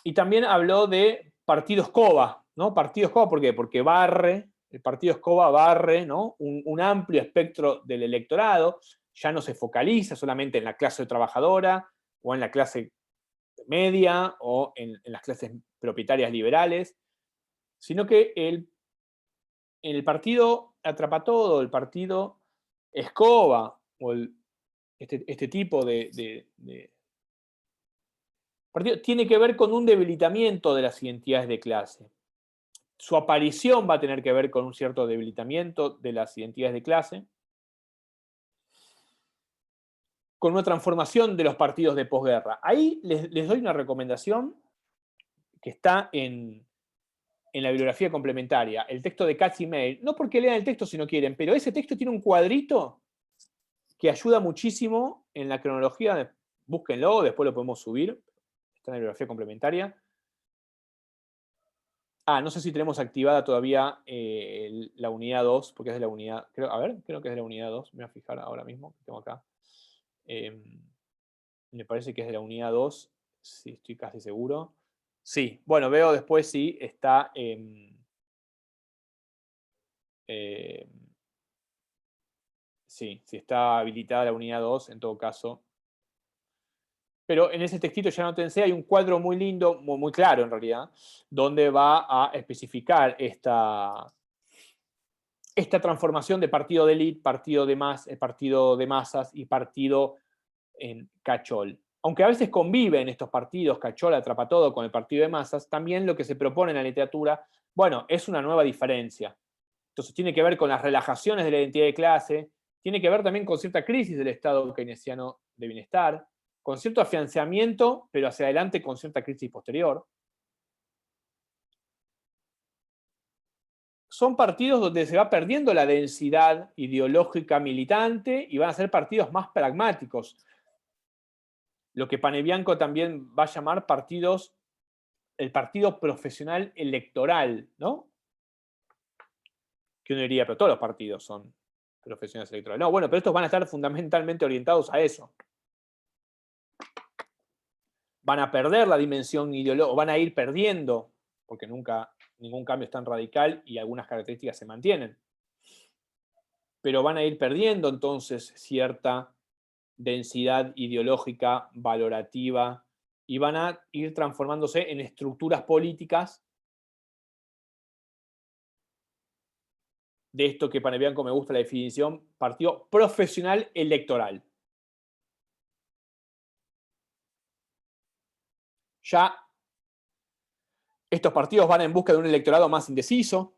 y también habló de partido escoba, ¿no? Partido escoba, ¿por qué? Porque el partido escoba barre, ¿no? un amplio espectro del electorado, ya no se focaliza solamente en la clase trabajadora o en la clase media o en las clases propietarias liberales, sino que en el partido atrapa-todo, el partido escoba, o este tipo de partido, tiene que ver con un debilitamiento de las identidades de clase. Su aparición va a tener que ver con un cierto debilitamiento de las identidades de clase, con una transformación de los partidos de posguerra. Ahí les doy una recomendación que está en la bibliografía complementaria, el texto de Katz y Mail, no porque lean el texto si no quieren, pero ese texto tiene un cuadrito que ayuda muchísimo en la cronología, búsquenlo, después lo podemos subir, está en la bibliografía complementaria. No sé si tenemos activada todavía la unidad 2, porque es de la unidad, creo que es de la unidad 2, me voy a fijar ahora mismo, que tengo acá. Me parece que es de la unidad 2, sí, estoy casi seguro. Sí, bueno, veo después si está... sí, si está habilitada la unidad 2, en todo caso. Pero en ese textito, ya nótense, hay un cuadro muy lindo, muy claro en realidad, donde va a especificar esta transformación de partido de élite, partido de masas y partido en cachol. Aunque a veces conviven estos partidos, cachol, atrapa-todo, con el partido de masas, también lo que se propone en la literatura, bueno, es una nueva diferencia. Entonces tiene que ver con las relajaciones de la identidad de clase, tiene que ver también con cierta crisis del estado keynesiano de bienestar, con cierto afianzamiento, pero hacia adelante con cierta crisis posterior. Son partidos donde se va perdiendo la densidad ideológica militante y van a ser partidos más pragmáticos. Lo que Panebianco también va a llamar el partido profesional electoral, ¿no? Que uno diría, pero todos los partidos son profesionales electorales. No, bueno, pero estos van a estar fundamentalmente orientados a eso. Van a perder la dimensión ideológica, o van a ir perdiendo, porque nunca ningún cambio es tan radical y algunas características se mantienen. Pero van a ir perdiendo entonces cierta densidad ideológica, valorativa, y van a ir transformándose en estructuras políticas de esto que Panebianco me gusta la definición, partido profesional electoral. Ya estos partidos van en busca de un electorado más indeciso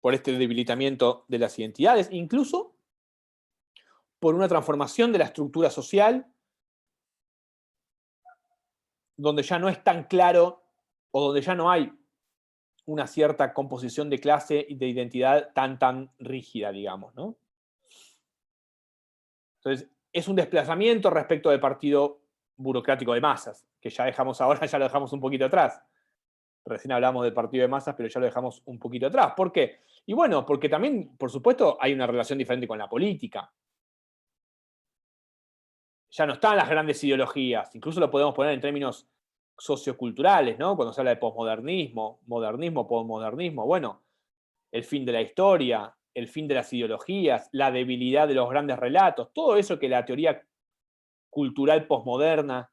por este debilitamiento de las identidades, incluso por una transformación de la estructura social, donde ya no es tan claro o donde ya no hay una cierta composición de clase y de identidad tan rígida, digamos, ¿no? Entonces, es un desplazamiento respecto del partido burocrático de masas, que ya dejamos ahora, ya lo dejamos un poquito atrás. Recién hablamos del partido de masas, pero ya lo dejamos un poquito atrás. ¿Por qué? Y bueno, porque también, por supuesto, hay una relación diferente con la política. Ya no están las grandes ideologías, incluso lo podemos poner en términos socioculturales, ¿no? Cuando se habla de posmodernismo, modernismo, posmodernismo, bueno, el fin de la historia, el fin de las ideologías, la debilidad de los grandes relatos, todo eso que la teoría cultural posmoderna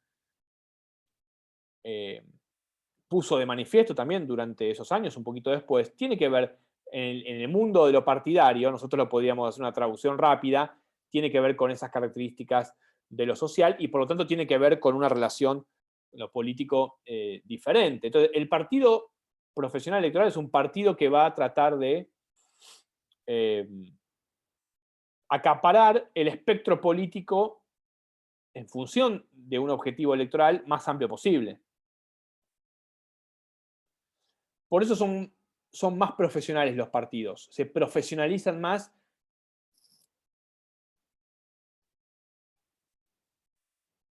puso de manifiesto también durante esos años, un poquito después, tiene que ver en el mundo de lo partidario, nosotros lo podríamos hacer una traducción rápida, tiene que ver con esas características de lo social y por lo tanto tiene que ver con una relación lo político diferente. Entonces, el partido profesional electoral es un partido que va a tratar de acaparar el espectro político en función de un objetivo electoral más amplio posible. Por eso son más profesionales los partidos, se profesionalizan más.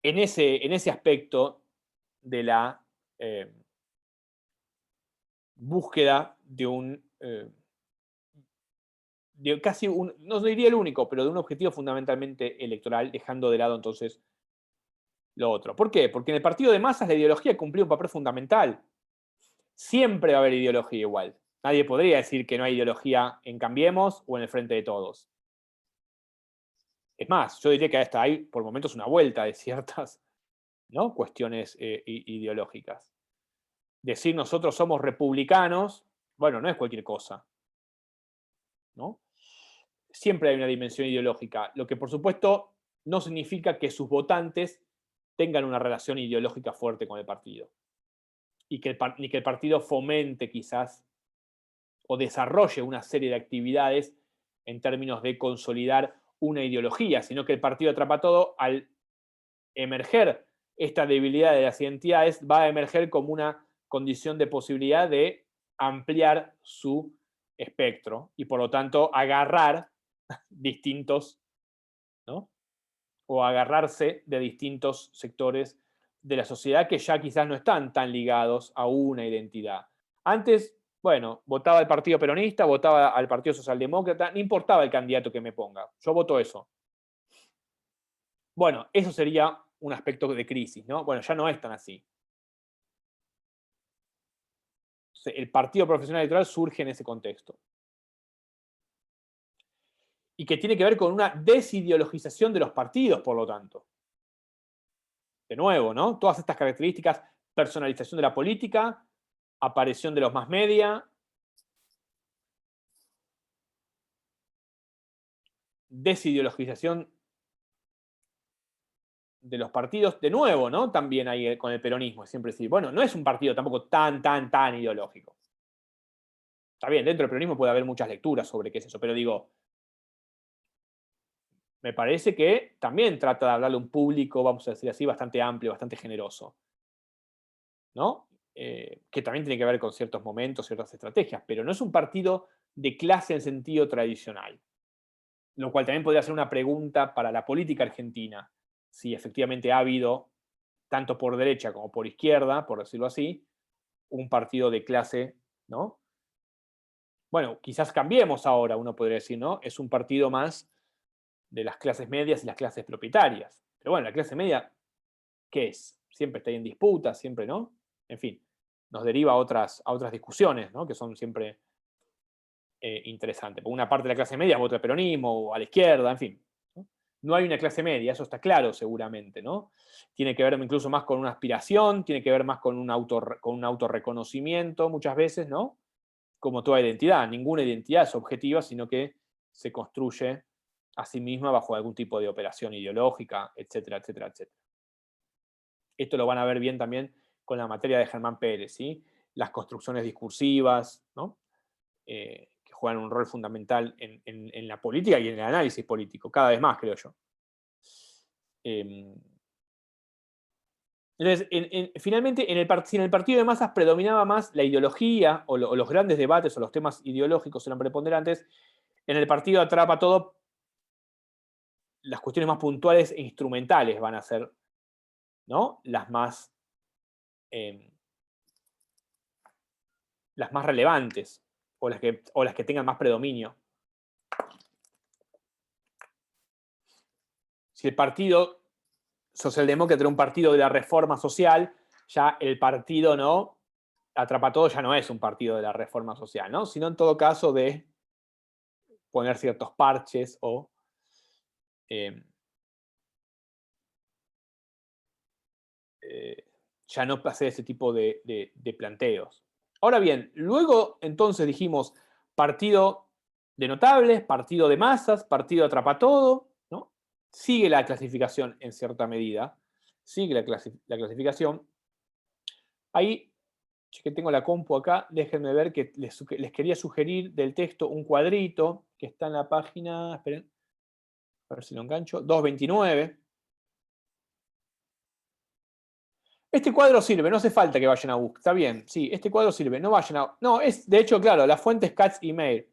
en ese aspecto de la búsqueda de un, de casi un, no diría el único, pero de un objetivo fundamentalmente electoral, dejando de lado entonces lo otro. ¿Por qué? Porque en el partido de masas la ideología cumplió un papel fundamental. Siempre va a haber ideología igual. Nadie podría decir que no hay ideología en Cambiemos o en el Frente de Todos. Es más, yo diría que hasta hay por momentos una vuelta de ciertas, ¿no?, cuestiones ideológicas. Decir nosotros somos republicanos, bueno, no es cualquier cosa, ¿no? Siempre hay una dimensión ideológica, lo que por supuesto no significa que sus votantes tengan una relación ideológica fuerte con el partido. Y ni que el partido fomente quizás o desarrolle una serie de actividades en términos de consolidar una ideología, sino que el partido Atrapa Todo, al emerger esta debilidad de las identidades, va a emerger como una condición de posibilidad de ampliar su espectro y por lo tanto agarrar distintos, ¿no?, o agarrarse de distintos sectores de la sociedad que ya quizás no están tan ligados a una identidad. Antes, bueno, votaba al Partido Peronista, votaba al Partido Socialdemócrata, no importaba el candidato que me ponga, yo voto eso. Bueno, eso sería un aspecto de crisis, ¿no? Bueno, ya no es tan así. El partido profesional electoral surge en ese contexto. Y que tiene que ver con una desideologización de los partidos, por lo tanto. De nuevo, ¿no? Todas estas características, personalización de la política, aparición de los mass media, desideologización de los partidos, de nuevo, ¿no? También hay con el peronismo, siempre decir, bueno, no es un partido tampoco tan ideológico. Está bien, dentro del peronismo puede haber muchas lecturas sobre qué es eso, pero digo, me parece que también trata de hablarle a un público, vamos a decir así, bastante amplio, bastante generoso, ¿no? Que también tiene que ver con ciertos momentos, ciertas estrategias, pero no es un partido de clase en sentido tradicional. Lo cual también podría ser una pregunta para la política argentina, si efectivamente ha habido, tanto por derecha como por izquierda, por decirlo así, un partido de clase, ¿no? Bueno, quizás Cambiemos ahora, uno podría decir, ¿no? Es un partido más de las clases medias y las clases propietarias. Pero bueno, la clase media, ¿qué es? Siempre está ahí en disputa, siempre, ¿no? En fin, nos deriva a otras discusiones, ¿no?, que son siempre interesantes. Por una parte de la clase media vota el peronismo, o a la izquierda, en fin. No hay una clase media, eso está claro seguramente, ¿no? Tiene que ver incluso más con una aspiración, tiene que ver más con un autorreconocimiento muchas veces, ¿no? Como toda identidad. Ninguna identidad es objetiva, sino que se construye a sí misma bajo algún tipo de operación ideológica, etcétera, etcétera, etcétera. Esto lo van a ver bien también con la materia de Germán Pérez, ¿sí? Las construcciones discursivas, ¿no? Que juegan un rol fundamental en la política y en el análisis político, cada vez más, creo yo. Entonces, finalmente, si en el partido de masas predominaba más la ideología o los grandes debates o los temas ideológicos eran preponderantes, en el partido Atrapa Todo las cuestiones más puntuales e instrumentales van a ser, ¿no?, las más relevantes o las que tengan más predominio. Si el partido socialdemócrata era un partido de la reforma social, ya el partido, ¿no?, Atrapa Todo ya no es un partido de la reforma social, ¿no?, sino en todo caso de poner ciertos parches o ya no hacer ese tipo de planteos. Ahora bien, luego entonces dijimos partido de notables, partido de masas, partido Atrapa Todo, ¿no? Sigue la clasificación en cierta medida, sigue la clasificación. Ahí, que tengo la compu acá, déjenme ver que les quería sugerir del texto un cuadrito que está en la página, esperen, a ver si lo engancho, 229. Este cuadro sirve, no hace falta que vayan a buscar. Está bien, sí, este cuadro sirve, no vayan a... No, de hecho, claro, la fuente es Katz y Meir.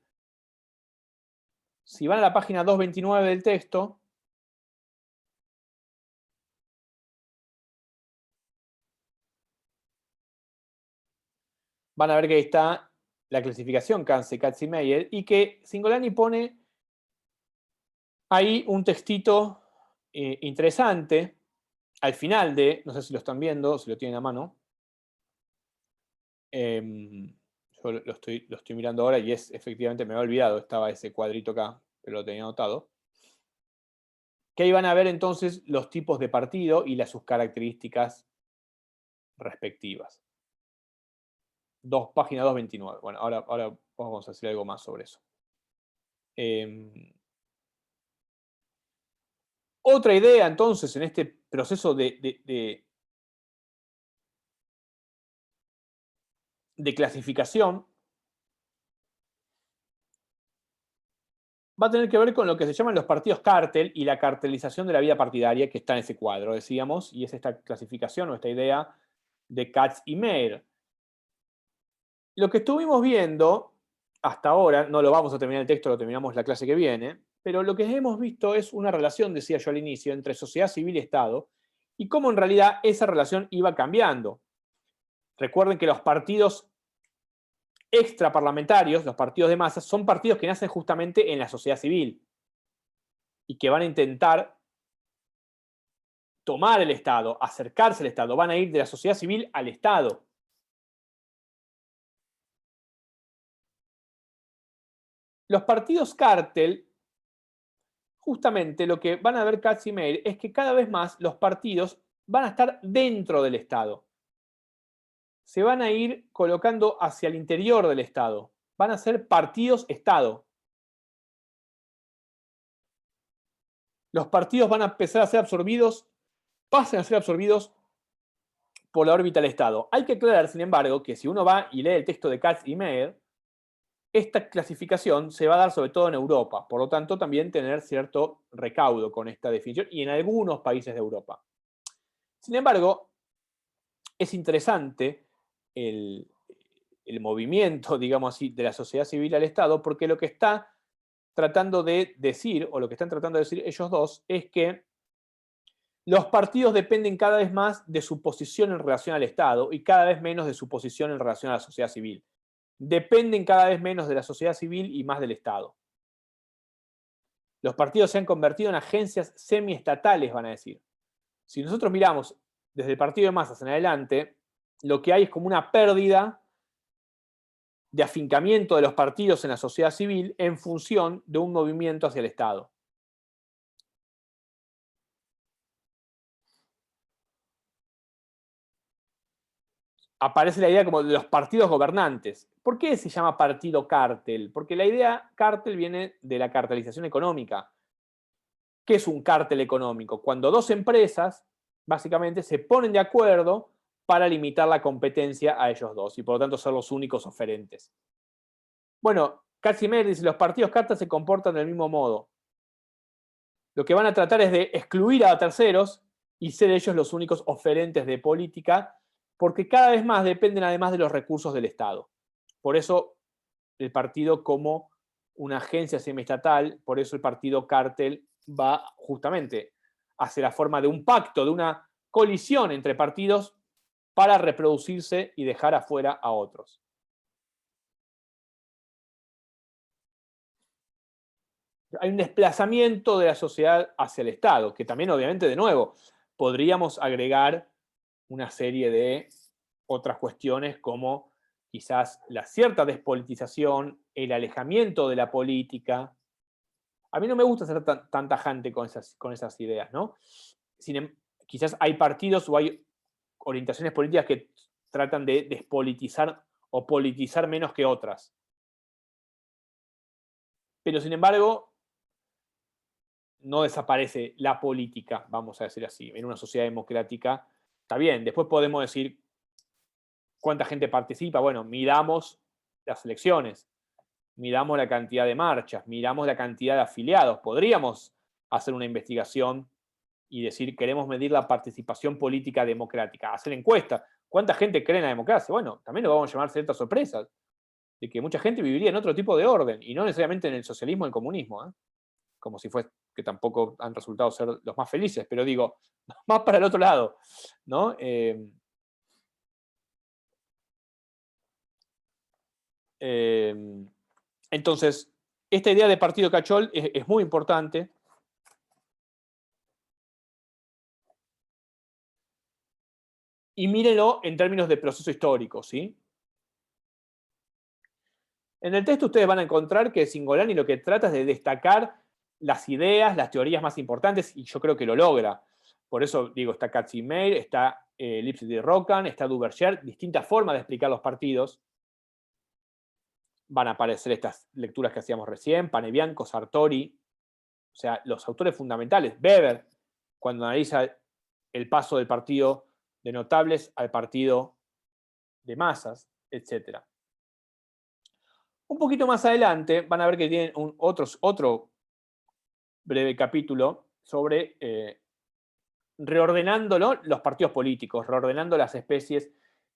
Si van a la página 229 del texto, van a ver que ahí está la clasificación Katz-Meyer, y que Cingolani pone ahí un textito interesante al final de, no sé si lo están viendo, si lo tienen a mano. Yo lo estoy mirando ahora y es, efectivamente, me había olvidado, estaba ese cuadrito acá, pero lo tenía anotado. Que ahí van a ver entonces los tipos de partido y sus características respectivas. Página 229. Bueno, ahora vamos a hacer algo más sobre eso. Otra idea, entonces, en este proceso de clasificación va a tener que ver con lo que se llaman los partidos cártel y la cartelización de la vida partidaria que está en ese cuadro, decíamos, y es esta clasificación o esta idea de Katz y Meyer. Lo que estuvimos viendo hasta ahora, no lo vamos a terminar el texto, lo terminamos la clase que viene, pero lo que hemos visto es una relación, decía yo al inicio, entre sociedad civil y Estado, y cómo en realidad esa relación iba cambiando. Recuerden que los partidos extraparlamentarios, los partidos de masas, son partidos que nacen justamente en la sociedad civil y que van a intentar tomar el Estado, acercarse al Estado, van a ir de la sociedad civil al Estado. Los partidos cártel, justamente lo que van a ver Katz y Meyer es que cada vez más los partidos van a estar dentro del Estado. Se van a ir colocando hacia el interior del Estado. Van a ser partidos-Estado. Los partidos van a empezar a ser absorbidos, pasan a ser absorbidos por la órbita del Estado. Hay que aclarar, sin embargo, que si uno va y lee el texto de Katz y Meyer, esta clasificación se va a dar sobre todo en Europa, por lo tanto también tener cierto recaudo con esta definición y en algunos países de Europa. Sin embargo, es interesante el movimiento, digamos así, de la sociedad civil al Estado, porque lo que está tratando de decir, o lo que están tratando de decir ellos dos, es que los partidos dependen cada vez más de su posición en relación al Estado y cada vez menos de su posición en relación a la sociedad civil. Dependen cada vez menos de la sociedad civil y más del Estado. Los partidos se han convertido en agencias semiestatales, van a decir. Si nosotros miramos desde el partido de masas en adelante, lo que hay es como una pérdida de afincamiento de los partidos en la sociedad civil en función de un movimiento hacia el Estado. Aparece la idea como de los partidos gobernantes. ¿Por qué se llama partido cártel? Porque la idea cártel viene de la cartelización económica. ¿Qué es un cártel económico? Cuando dos empresas, básicamente, se ponen de acuerdo para limitar la competencia a ellos dos y por lo tanto ser los únicos oferentes. Bueno, Katz-Meyer dice, los partidos cártel se comportan del mismo modo. Lo que van a tratar es de excluir a terceros y ser ellos los únicos oferentes de política, porque cada vez más dependen además de los recursos del Estado. Por eso el partido como una agencia semiestatal, por eso el partido cártel va justamente hacia la forma de un pacto, de una colisión entre partidos para reproducirse y dejar afuera a otros. Hay un desplazamiento de la sociedad hacia el Estado, que también obviamente, de nuevo, podríamos agregar una serie de otras cuestiones como quizás la cierta despolitización, el alejamiento de la política. A mí no me gusta ser tan tajante con esas ideas, ¿no? Quizás hay partidos o hay orientaciones políticas que tratan de despolitizar o politizar menos que otras. Pero sin embargo, no desaparece la política, vamos a decir así. En una sociedad democrática, está bien. Después podemos decir cuánta gente participa. Bueno, miramos las elecciones, miramos la cantidad de marchas, miramos la cantidad de afiliados. Podríamos hacer una investigación y decir, queremos medir la participación política democrática, hacer encuestas. ¿Cuánta gente cree en la democracia? Bueno, también nos vamos a llamar ciertas sorpresas, de que mucha gente viviría en otro tipo de orden, y no necesariamente en el socialismo o el comunismo, ¿eh? Como si fuese que tampoco han resultado ser los más felices, pero digo, más para el otro lado, ¿no? Entonces, esta idea de partido cachol es muy importante. Y mírenlo en términos de proceso histórico, ¿sí? En el texto ustedes van a encontrar que Cingolani lo que trata es de destacar las ideas, las teorías más importantes, y yo creo que lo logra. Por eso digo, está Katzenbach, está Lipset y Roccan, está Duverger, distintas formas de explicar los partidos. Van a aparecer estas lecturas que hacíamos recién, Panebianco, Sartori, o sea, los autores fundamentales. Weber, cuando analiza el paso del partido de notables al partido de masas, etc. Un poquito más adelante van a ver que tienen otro breve capítulo sobre reordenando los partidos políticos, reordenando las especies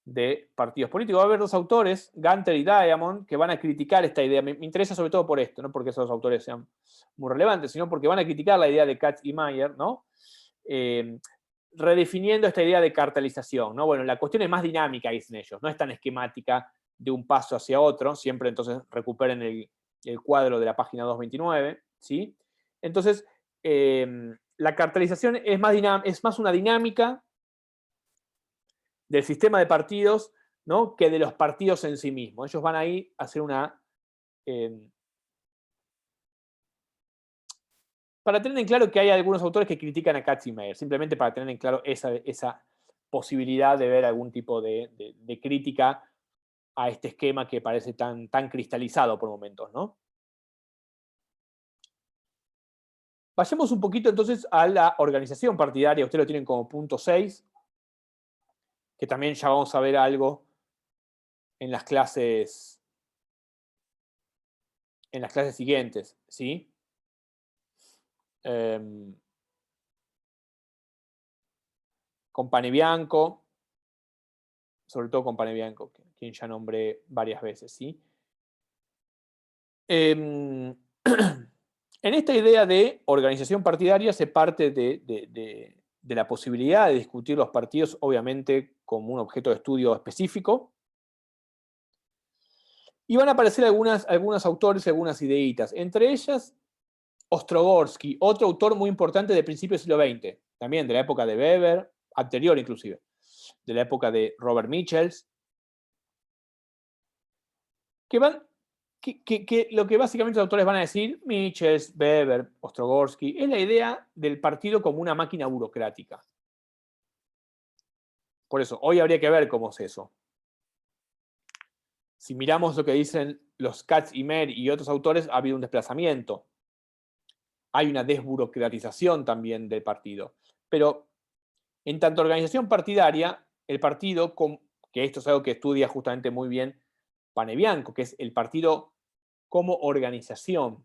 de partidos políticos. Va a haber dos autores, Gunter y Diamond, que van a criticar esta idea. Me interesa sobre todo por esto, no porque esos autores sean muy relevantes, sino porque van a criticar la idea de Katz y Mayer, ¿no? Redefiniendo esta idea de cartelización, ¿no? Bueno, la cuestión es más dinámica, dicen ellos, no es tan esquemática de un paso hacia otro, siempre entonces recuperen el cuadro de la página 229, ¿sí? Entonces, la cartelización es más una dinámica del sistema de partidos, ¿no? Que de los partidos en sí mismos. Ellos van ahí a hacer una... para tener en claro que hay algunos autores que critican a Katzenbach, simplemente para tener en claro esa posibilidad de ver algún tipo de crítica a este esquema que parece tan cristalizado por momentos, ¿no? Vayamos un poquito entonces a la organización partidaria. Ustedes lo tienen como punto 6, que también ya vamos a ver algo en las clases siguientes, ¿sí? Con Panebianco, sobre todo con Panebianco, quien ya nombré varias veces, ¿sí? En esta idea de organización partidaria se parte de la posibilidad de discutir los partidos, obviamente, como un objeto de estudio específico. Y van a aparecer algunos autores y algunas ideitas. Entre ellas, Ostrogorsky, otro autor muy importante de principios del siglo XX, también de la época de Weber, anterior inclusive, de la época de Robert Michels, que lo que básicamente los autores van a decir, Michels, Weber, Ostrogorsky, es la idea del partido como una máquina burocrática. Por eso, hoy habría que ver cómo es eso. Si miramos lo que dicen los Katz y Mer y otros autores, ha habido un desplazamiento. Hay una desburocratización también del partido. Pero en tanto organización partidaria, el partido, que esto es algo que estudia justamente muy bien Panebianco, que es el partido como organización.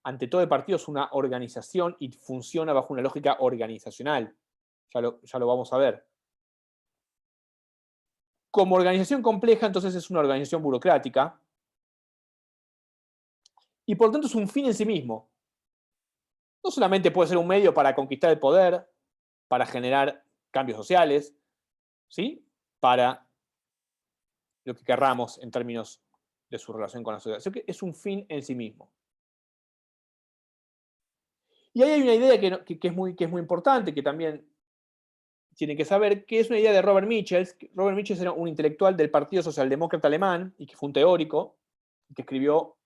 Ante todo, el partido es una organización y funciona bajo una lógica organizacional. Ya lo vamos a ver. Como organización compleja, entonces es una organización burocrática y por lo tanto es un fin en sí mismo. No solamente puede ser un medio para conquistar el poder, para generar cambios sociales, ¿sí? Para lo que querramos en términos de su relación con la sociedad. Sino que es un fin en sí mismo. Y ahí hay una idea que es muy importante, que también tienen que saber, que es una idea de Robert Michels. Robert Michels era un intelectual del Partido Socialdemócrata Alemán y que fue un teórico, que escribió,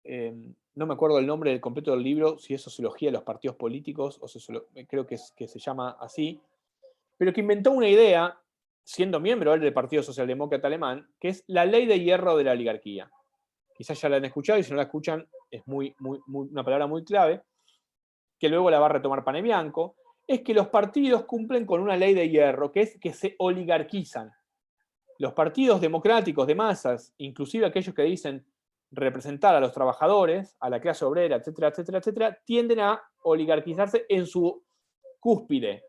no me acuerdo el nombre del completo del libro, si es Sociología de los Partidos Políticos, o creo que se llama así, pero que inventó una idea, siendo miembro del Partido Socialdemócrata Alemán, que es la ley de hierro de la oligarquía. Quizás ya la han escuchado y si no la escuchan es una palabra muy clave, que luego la va a retomar Panebianco, es que los partidos cumplen con una ley de hierro, que es que se oligarquizan. Los partidos democráticos de masas, inclusive aquellos que dicen representar a los trabajadores, a la clase obrera, etcétera, etcétera, etcétera, tienden a oligarquizarse en su cúspide.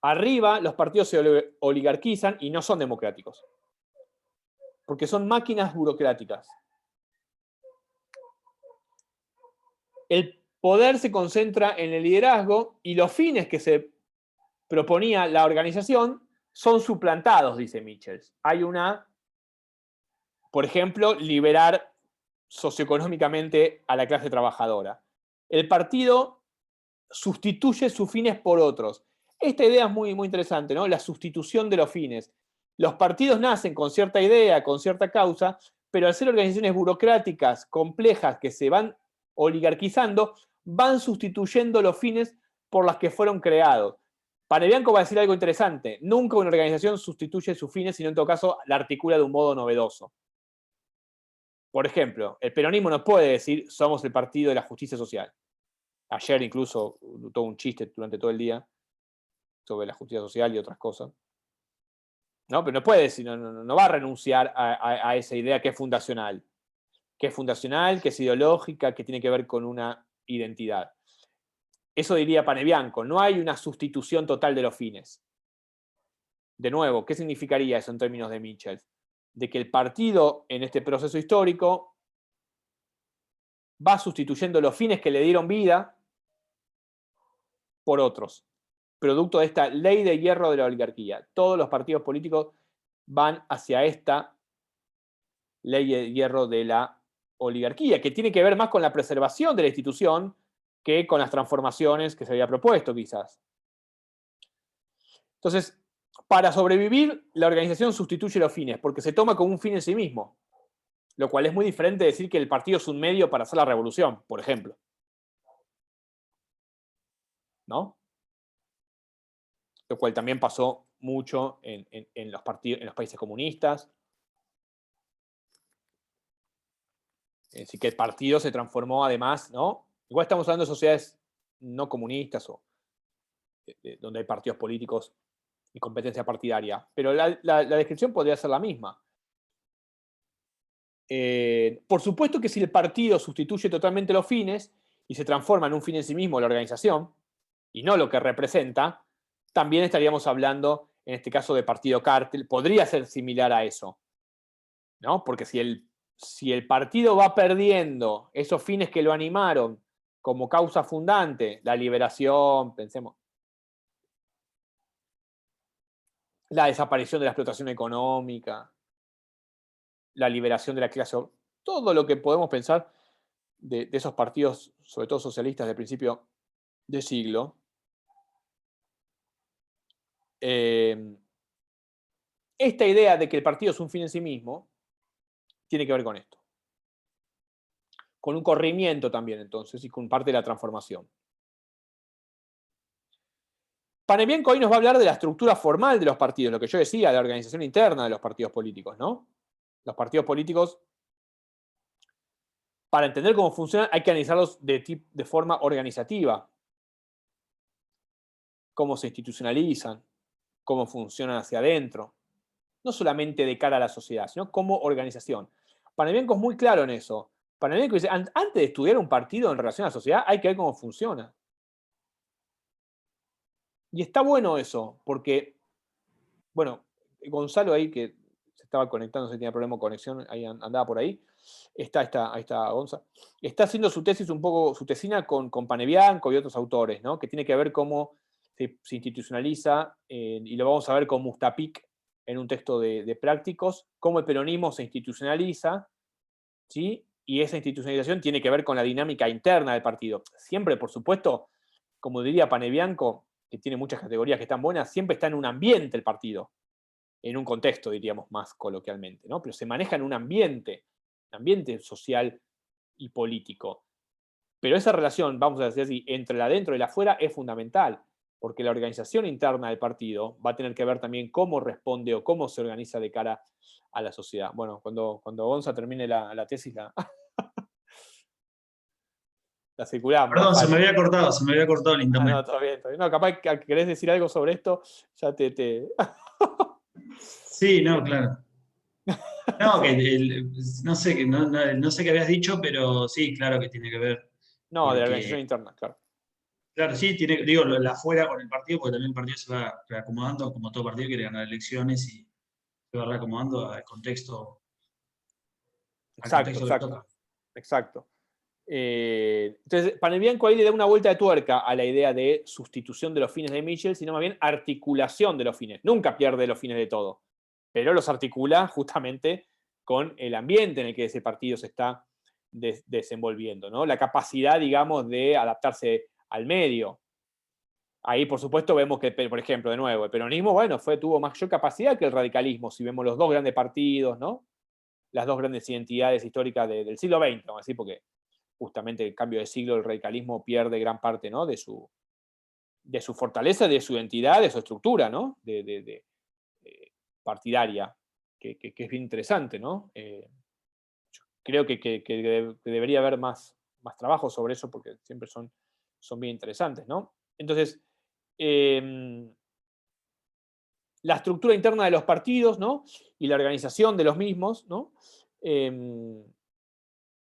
Arriba los partidos se oligarquizan y no son democráticos, porque son máquinas burocráticas. El poder se concentra en el liderazgo y los fines que se proponía la organización son suplantados, dice Michels. Hay por ejemplo, liberar socioeconómicamente a la clase trabajadora. El partido sustituye sus fines por otros. Esta idea es muy, muy interesante, ¿no? La sustitución de los fines. Los partidos nacen con cierta idea, con cierta causa, pero al ser organizaciones burocráticas, complejas, que se van oligarquizando, van sustituyendo los fines por las que fueron creados. Panebianco va a decir algo interesante. Nunca una organización sustituye sus fines, sino en todo caso la articula de un modo novedoso. Por ejemplo, el peronismo no puede decir somos el partido de la justicia social. Ayer incluso todo un chiste durante todo el día sobre la justicia social y otras cosas. ¿No? Pero no puede decir, no va a renunciar a esa idea que es fundacional. Que es fundacional, que es ideológica, que tiene que ver con una identidad. Eso diría Panebianco, no hay una sustitución total de los fines. De nuevo, ¿qué significaría eso en términos de Michels? De que el partido en este proceso histórico va sustituyendo los fines que le dieron vida por otros, producto de esta ley de hierro de la oligarquía. Todos los partidos políticos van hacia esta ley de hierro de la oligarquía, que tiene que ver más con la preservación de la institución que con las transformaciones que se había propuesto, quizás. Entonces, para sobrevivir, la organización sustituye los fines, porque se toma como un fin en sí mismo, lo cual es muy diferente de decir que el partido es un medio para hacer la revolución, por ejemplo. ¿No? Lo cual también pasó mucho en los países comunistas. Así que el partido se transformó además, ¿no? Igual estamos hablando de sociedades no comunistas o donde hay partidos políticos y competencia partidaria, pero la descripción podría ser la misma. Por supuesto que si el partido sustituye totalmente los fines y se transforma en un fin en sí mismo la organización, y no lo que representa, también estaríamos hablando, en este caso, de partido cártel, podría ser similar a eso, ¿no? Porque si el partido va perdiendo esos fines que lo animaron como causa fundante, la liberación, pensemos, la desaparición de la explotación económica, la liberación de la clase, todo lo que podemos pensar de esos partidos, sobre todo socialistas de principio de siglo, esta idea de que el partido es un fin en sí mismo tiene que ver con esto. Con un corrimiento también, entonces, y con parte de la transformación. Panebianco hoy nos va a hablar de la estructura formal de los partidos, lo que yo decía, de la organización interna de los partidos políticos, ¿no? Los partidos políticos, para entender cómo funcionan, hay que analizarlos de forma organizativa. Cómo se institucionalizan, cómo funcionan hacia adentro. No solamente de cara a la sociedad, sino como organización. Panebianco es muy claro en eso. Panebianco dice, antes de estudiar un partido en relación a la sociedad, hay que ver cómo funciona. Y está bueno eso, porque, bueno, Gonzalo ahí, que se estaba conectando, se tenía problema de conexión, ahí andaba por ahí. Ahí está Gonzalo. Está haciendo su tesis un poco, su tesina con Panebianco y otros autores, ¿no? Que tiene que ver cómo se institucionaliza, y lo vamos a ver con Mustapik en un texto de prácticos, cómo el peronismo se institucionaliza, ¿sí? Y esa institucionalización tiene que ver con la dinámica interna del partido. Siempre, por supuesto, como diría Panebianco, que tiene muchas categorías que están buenas, siempre está en un ambiente el partido, en un contexto, diríamos más coloquialmente, ¿no? Pero se maneja en un ambiente social y político. Pero esa relación, vamos a decir así, entre el adentro y el afuera es fundamental, porque la organización interna del partido va a tener que ver también cómo responde o cómo se organiza de cara a la sociedad. Bueno, cuando Gonza termine la tesis, la circulamos. Perdón, se me había cortado el internet. No, todo bien, todo bien. No, capaz que querés decir algo sobre esto, ya Sí, no, claro. No, no sé, no sé qué habías dicho, pero sí, claro que tiene que ver. No, de la organización interna, claro. Claro, sí, digo, la afuera con el partido, porque también el partido se va reacomodando, como todo partido quiere ganar elecciones y se va reacomodando al contexto. Exacto. Entonces, Panebianco ahí le da una vuelta de tuerca a la idea de sustitución de los fines de Michel, sino más bien articulación de los fines. Nunca pierde los fines de todo, pero los articula justamente con el ambiente en el que ese partido se está desenvolviendo, ¿no? La capacidad, digamos, de adaptarse al medio. Ahí, por supuesto, vemos que, por ejemplo, de nuevo, el peronismo, bueno, tuvo mayor capacidad que el radicalismo, si vemos los dos grandes partidos, ¿no? Las dos grandes identidades históricas del siglo XX, vamos a decir, porque justamente el cambio de siglo, el radicalismo pierde gran parte, ¿no? de su fortaleza, de su identidad, de su estructura, ¿no? Partidaria, que es bien interesante, ¿no? Creo que debería haber más trabajo sobre eso porque siempre son bien interesantes, ¿no? Entonces, la estructura interna de los partidos, ¿no? Y la organización de los mismos, ¿no?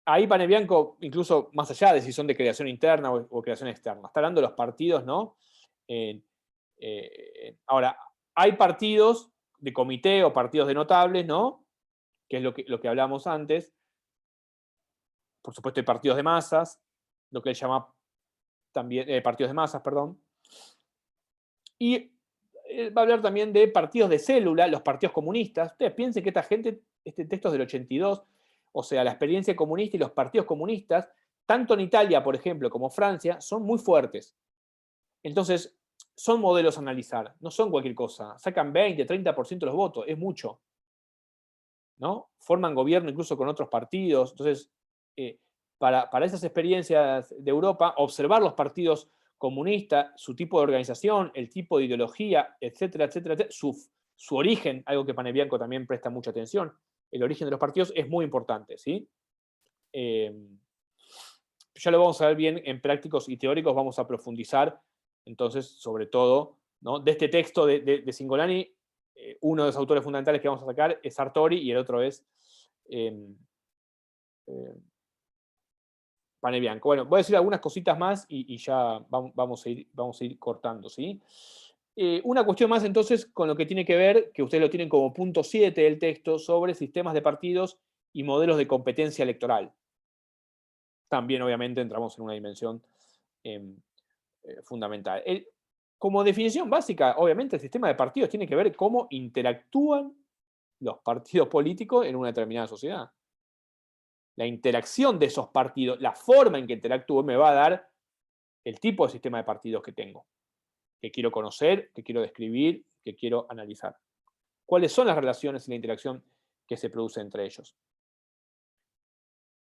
Ahí Panebianco, incluso más allá de si son de creación interna o creación externa, está hablando de los partidos, ¿no? Ahora, hay partidos de comité o partidos de notables, ¿no? Que es lo que hablamos antes. Por supuesto, hay partidos de masas, lo que él llama también partidos de masas, perdón. Y va a hablar también de partidos de célula, los partidos comunistas. Ustedes piensen que esta gente, este texto es del 82, o sea, la experiencia comunista y los partidos comunistas, tanto en Italia, por ejemplo, como Francia, son muy fuertes. Entonces, son modelos a analizar, no son cualquier cosa. Sacan 20, 30% de los votos, es mucho, ¿no? Forman gobierno incluso con otros partidos. Entonces, para esas experiencias de Europa, observar los partidos comunistas, su tipo de organización, el tipo de ideología, etcétera, etcétera, etcétera, su origen, algo que Panebianco también presta mucha atención, el origen de los partidos es muy importante, ¿sí? Ya lo vamos a ver bien en prácticos y teóricos, vamos a profundizar, entonces, sobre todo, ¿no? De este texto de Cingolani, uno de los autores fundamentales que vamos a sacar es Sartori y el otro es Panebianco. Bueno, voy a decir algunas cositas más y ya vamos a ir cortando, ¿sí? Una cuestión más entonces con lo que tiene que ver, que ustedes lo tienen como punto 7 del texto, sobre sistemas de partidos y modelos de competencia electoral. También obviamente entramos en una dimensión fundamental. Como definición básica, obviamente el sistema de partidos tiene que ver cómo interactúan los partidos políticos en una determinada sociedad. La interacción de esos partidos, la forma en que interactúo me va a dar el tipo de sistema de partidos que tengo, que quiero conocer, que quiero describir, que quiero analizar. ¿Cuáles son las relaciones y la interacción que se produce entre ellos?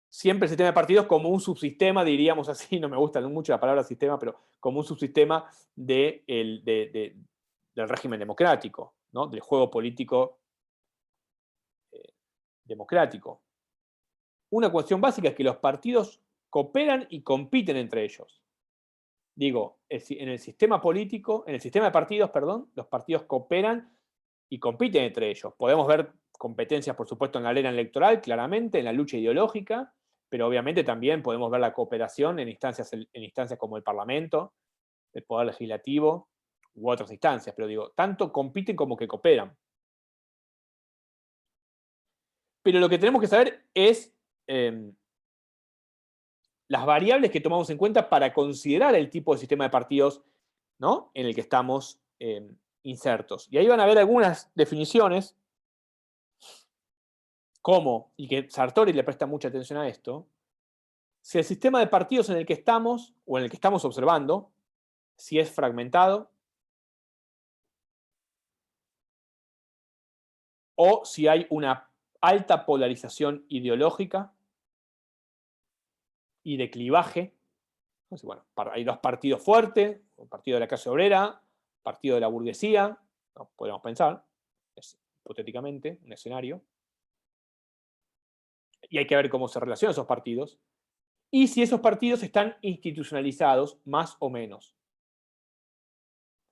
Siempre el sistema de partidos como un subsistema, diríamos así, no me gusta mucho la palabra sistema, pero como un subsistema del régimen democrático, ¿no? Del juego político democrático. Una cuestión básica es que los partidos cooperan y compiten entre ellos. Digo, en el sistema político, en el sistema de partidos, perdón, los partidos cooperan y compiten entre ellos. Podemos ver competencias, por supuesto, en la arena electoral, claramente, en la lucha ideológica, pero obviamente también podemos ver la cooperación en instancias como el Parlamento, el Poder Legislativo u otras instancias. Pero digo, tanto compiten como que cooperan. Pero lo que tenemos que saber es las variables que tomamos en cuenta para considerar el tipo de sistema de partidos, ¿no? En el que estamos insertos. Y ahí van a ver algunas definiciones, como, y que Sartori le presta mucha atención a esto, si el sistema de partidos en el que estamos, o en el que estamos observando, si es fragmentado, o si hay una alta polarización ideológica y de clivaje. Entonces, bueno, hay dos partidos fuertes, un partido de la clase obrera, partido de la burguesía, ¿no? Podríamos pensar, es hipotéticamente un escenario, y hay que ver cómo se relacionan esos partidos, y si esos partidos están institucionalizados más o menos.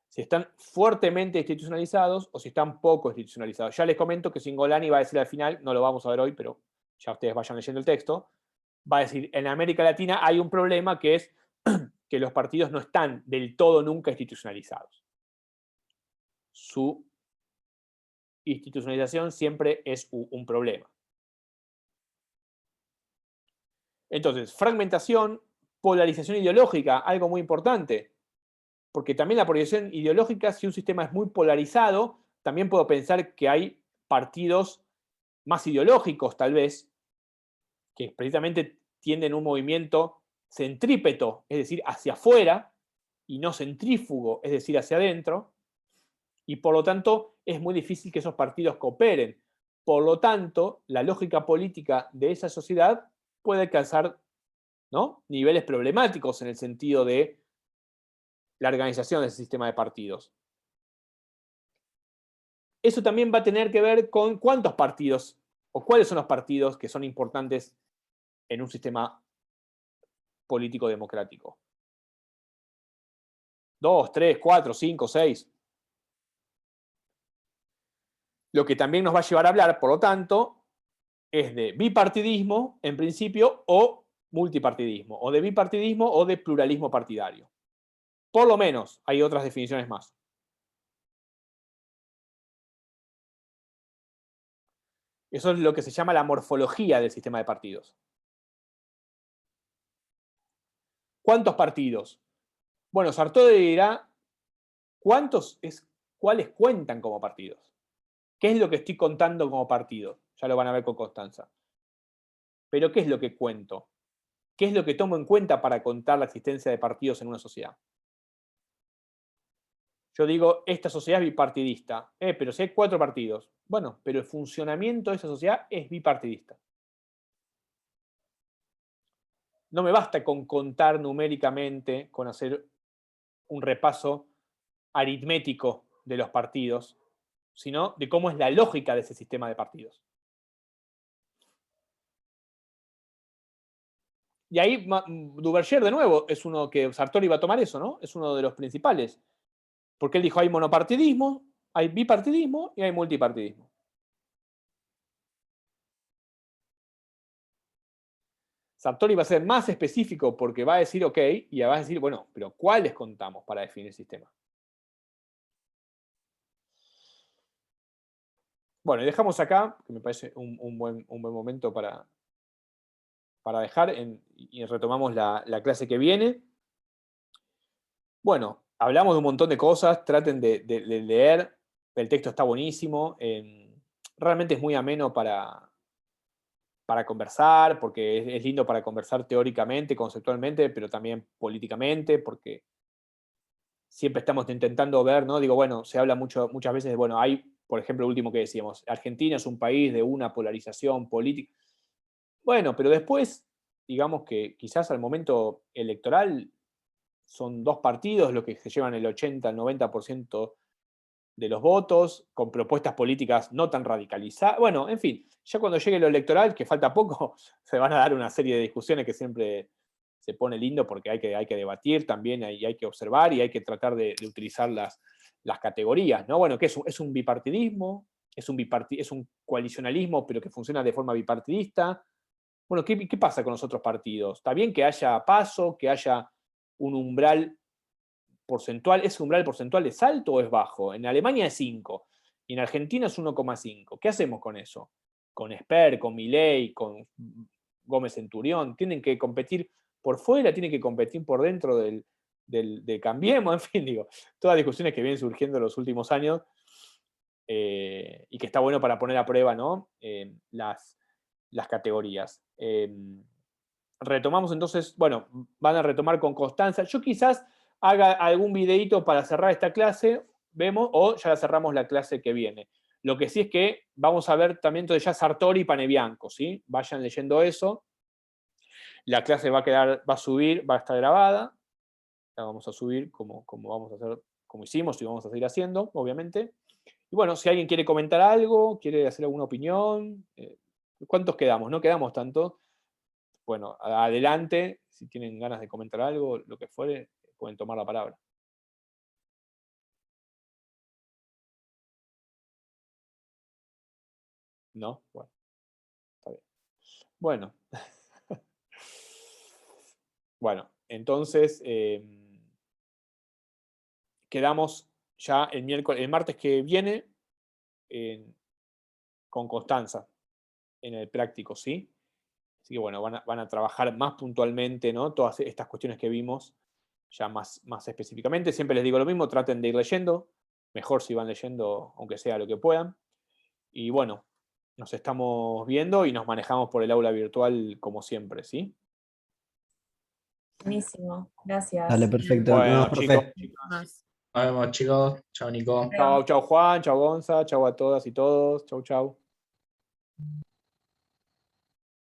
Si están fuertemente institucionalizados o si están poco institucionalizados. Ya les comento que Cingolani va a decir al final, no lo vamos a ver hoy, pero ya ustedes vayan leyendo el texto, va a decir, en América Latina hay un problema que es que los partidos no están del todo nunca institucionalizados. Su institucionalización siempre es un problema. Entonces, fragmentación, polarización ideológica, algo muy importante. Porque también la polarización ideológica, si un sistema es muy polarizado, también puedo pensar que hay partidos más ideológicos, tal vez, que precisamente tienden un movimiento centrípeto, es decir, hacia afuera, y no centrífugo, es decir, hacia adentro, y por lo tanto es muy difícil que esos partidos cooperen. Por lo tanto, la lógica política de esa sociedad puede alcanzar, ¿no?, niveles problemáticos en el sentido de la organización de ese sistema de partidos. Eso también va a tener que ver con cuántos partidos o cuáles son los partidos que son importantes en un sistema político democrático. 2, 3, 4, 5, 6. Lo que también nos va a llevar a hablar, por lo tanto, es de bipartidismo, en principio, o multipartidismo, o de bipartidismo o de pluralismo partidario. Por lo menos, hay otras definiciones más. Eso es lo que se llama la morfología del sistema de partidos. ¿Cuántos partidos? Bueno, Sartori dirá, ¿cuáles cuentan como partidos? ¿Qué es lo que estoy contando como partido? Ya lo van a ver con Constanza. Pero ¿qué es lo que cuento? ¿Qué es lo que tomo en cuenta para contar la existencia de partidos en una sociedad? Yo digo, esta sociedad es bipartidista. Pero si hay 4 partidos. Bueno, pero el funcionamiento de esa sociedad es bipartidista. No me basta con contar numéricamente, con hacer un repaso aritmético de los partidos, sino de cómo es la lógica de ese sistema de partidos. Y ahí Duverger, de nuevo, es uno que Sartori va a tomar eso, ¿no? Es uno de los principales. Porque él dijo, hay monopartidismo, hay bipartidismo y hay multipartidismo. Sartori va a ser más específico porque va a decir, ok, y va a decir, bueno, pero ¿cuáles contamos para definir el sistema? Bueno, y dejamos acá, que me parece un buen momento para dejar, y retomamos la clase que viene. Bueno, hablamos de un montón de cosas, traten de leer, el texto está buenísimo, realmente es muy ameno para conversar, porque es lindo para conversar teóricamente, conceptualmente, pero también políticamente, porque siempre estamos intentando ver, ¿no? Digo, bueno, se habla muchas veces de, bueno, hay, por ejemplo, el último que decíamos, Argentina es un país de una polarización política. Bueno, pero después, digamos que quizás al momento electoral son 2 partidos los que se llevan el 80 al 90% de los votos, con propuestas políticas no tan radicalizadas. Bueno, en fin, ya cuando llegue lo electoral, que falta poco, se van a dar una serie de discusiones que siempre se pone lindo porque hay que debatir también, y hay que observar y hay que tratar de utilizar las categorías, ¿no? Bueno, ¿qué es un bipartidismo? Es un coalicionalismo, pero que funciona de forma bipartidista. Bueno, ¿qué pasa con los otros partidos? ¿Está bien que haya paso, que haya un umbral porcentual? ¿Ese umbral porcentual es alto o es bajo? En Alemania es 5 y en Argentina es 1,5. ¿Qué hacemos con eso? Con Esper, con Milei, con Gómez Centurión, tienen que competir por fuera, tienen que competir por dentro del Cambiemos, en fin, digo, todas discusiones que vienen surgiendo en los últimos años, y que está bueno para poner a prueba, ¿no? Las categorías. Retomamos entonces, bueno, van a retomar con Constanza. Yo quizás haga algún videito para cerrar esta clase, vemos, o ya cerramos la clase que viene. Lo que sí es que vamos a ver también entonces ya Sartori y Panebianco, ¿sí? Vayan leyendo eso. La clase va a subir, va a estar grabada. La vamos a subir como vamos a hacer, como hicimos y vamos a seguir haciendo, obviamente. Y bueno, si alguien quiere comentar algo, quiere hacer alguna opinión, ¿cuántos quedamos? No quedamos tanto. Bueno, adelante, si tienen ganas de comentar algo, lo que fuere, pueden tomar la palabra. ¿No? Bueno, está bien. Bueno. Bueno, entonces quedamos ya el martes que viene con Constanza en el práctico, ¿sí? Así que bueno, van a trabajar más puntualmente, ¿no? Todas estas cuestiones que vimos, ya más específicamente. Siempre les digo lo mismo, traten de ir leyendo, mejor si van leyendo, aunque sea lo que puedan. Y bueno, nos estamos viendo y nos manejamos por el aula virtual como siempre, ¿sí? Buenísimo, gracias. Dale, perfecto. Nos vemos, Bueno, chicos, profe. chicas. Más. Nos vemos, chicos. Chao, Nico. Chau, chau Juan, chau Gonza, chau a todas y todos. Chau, chau.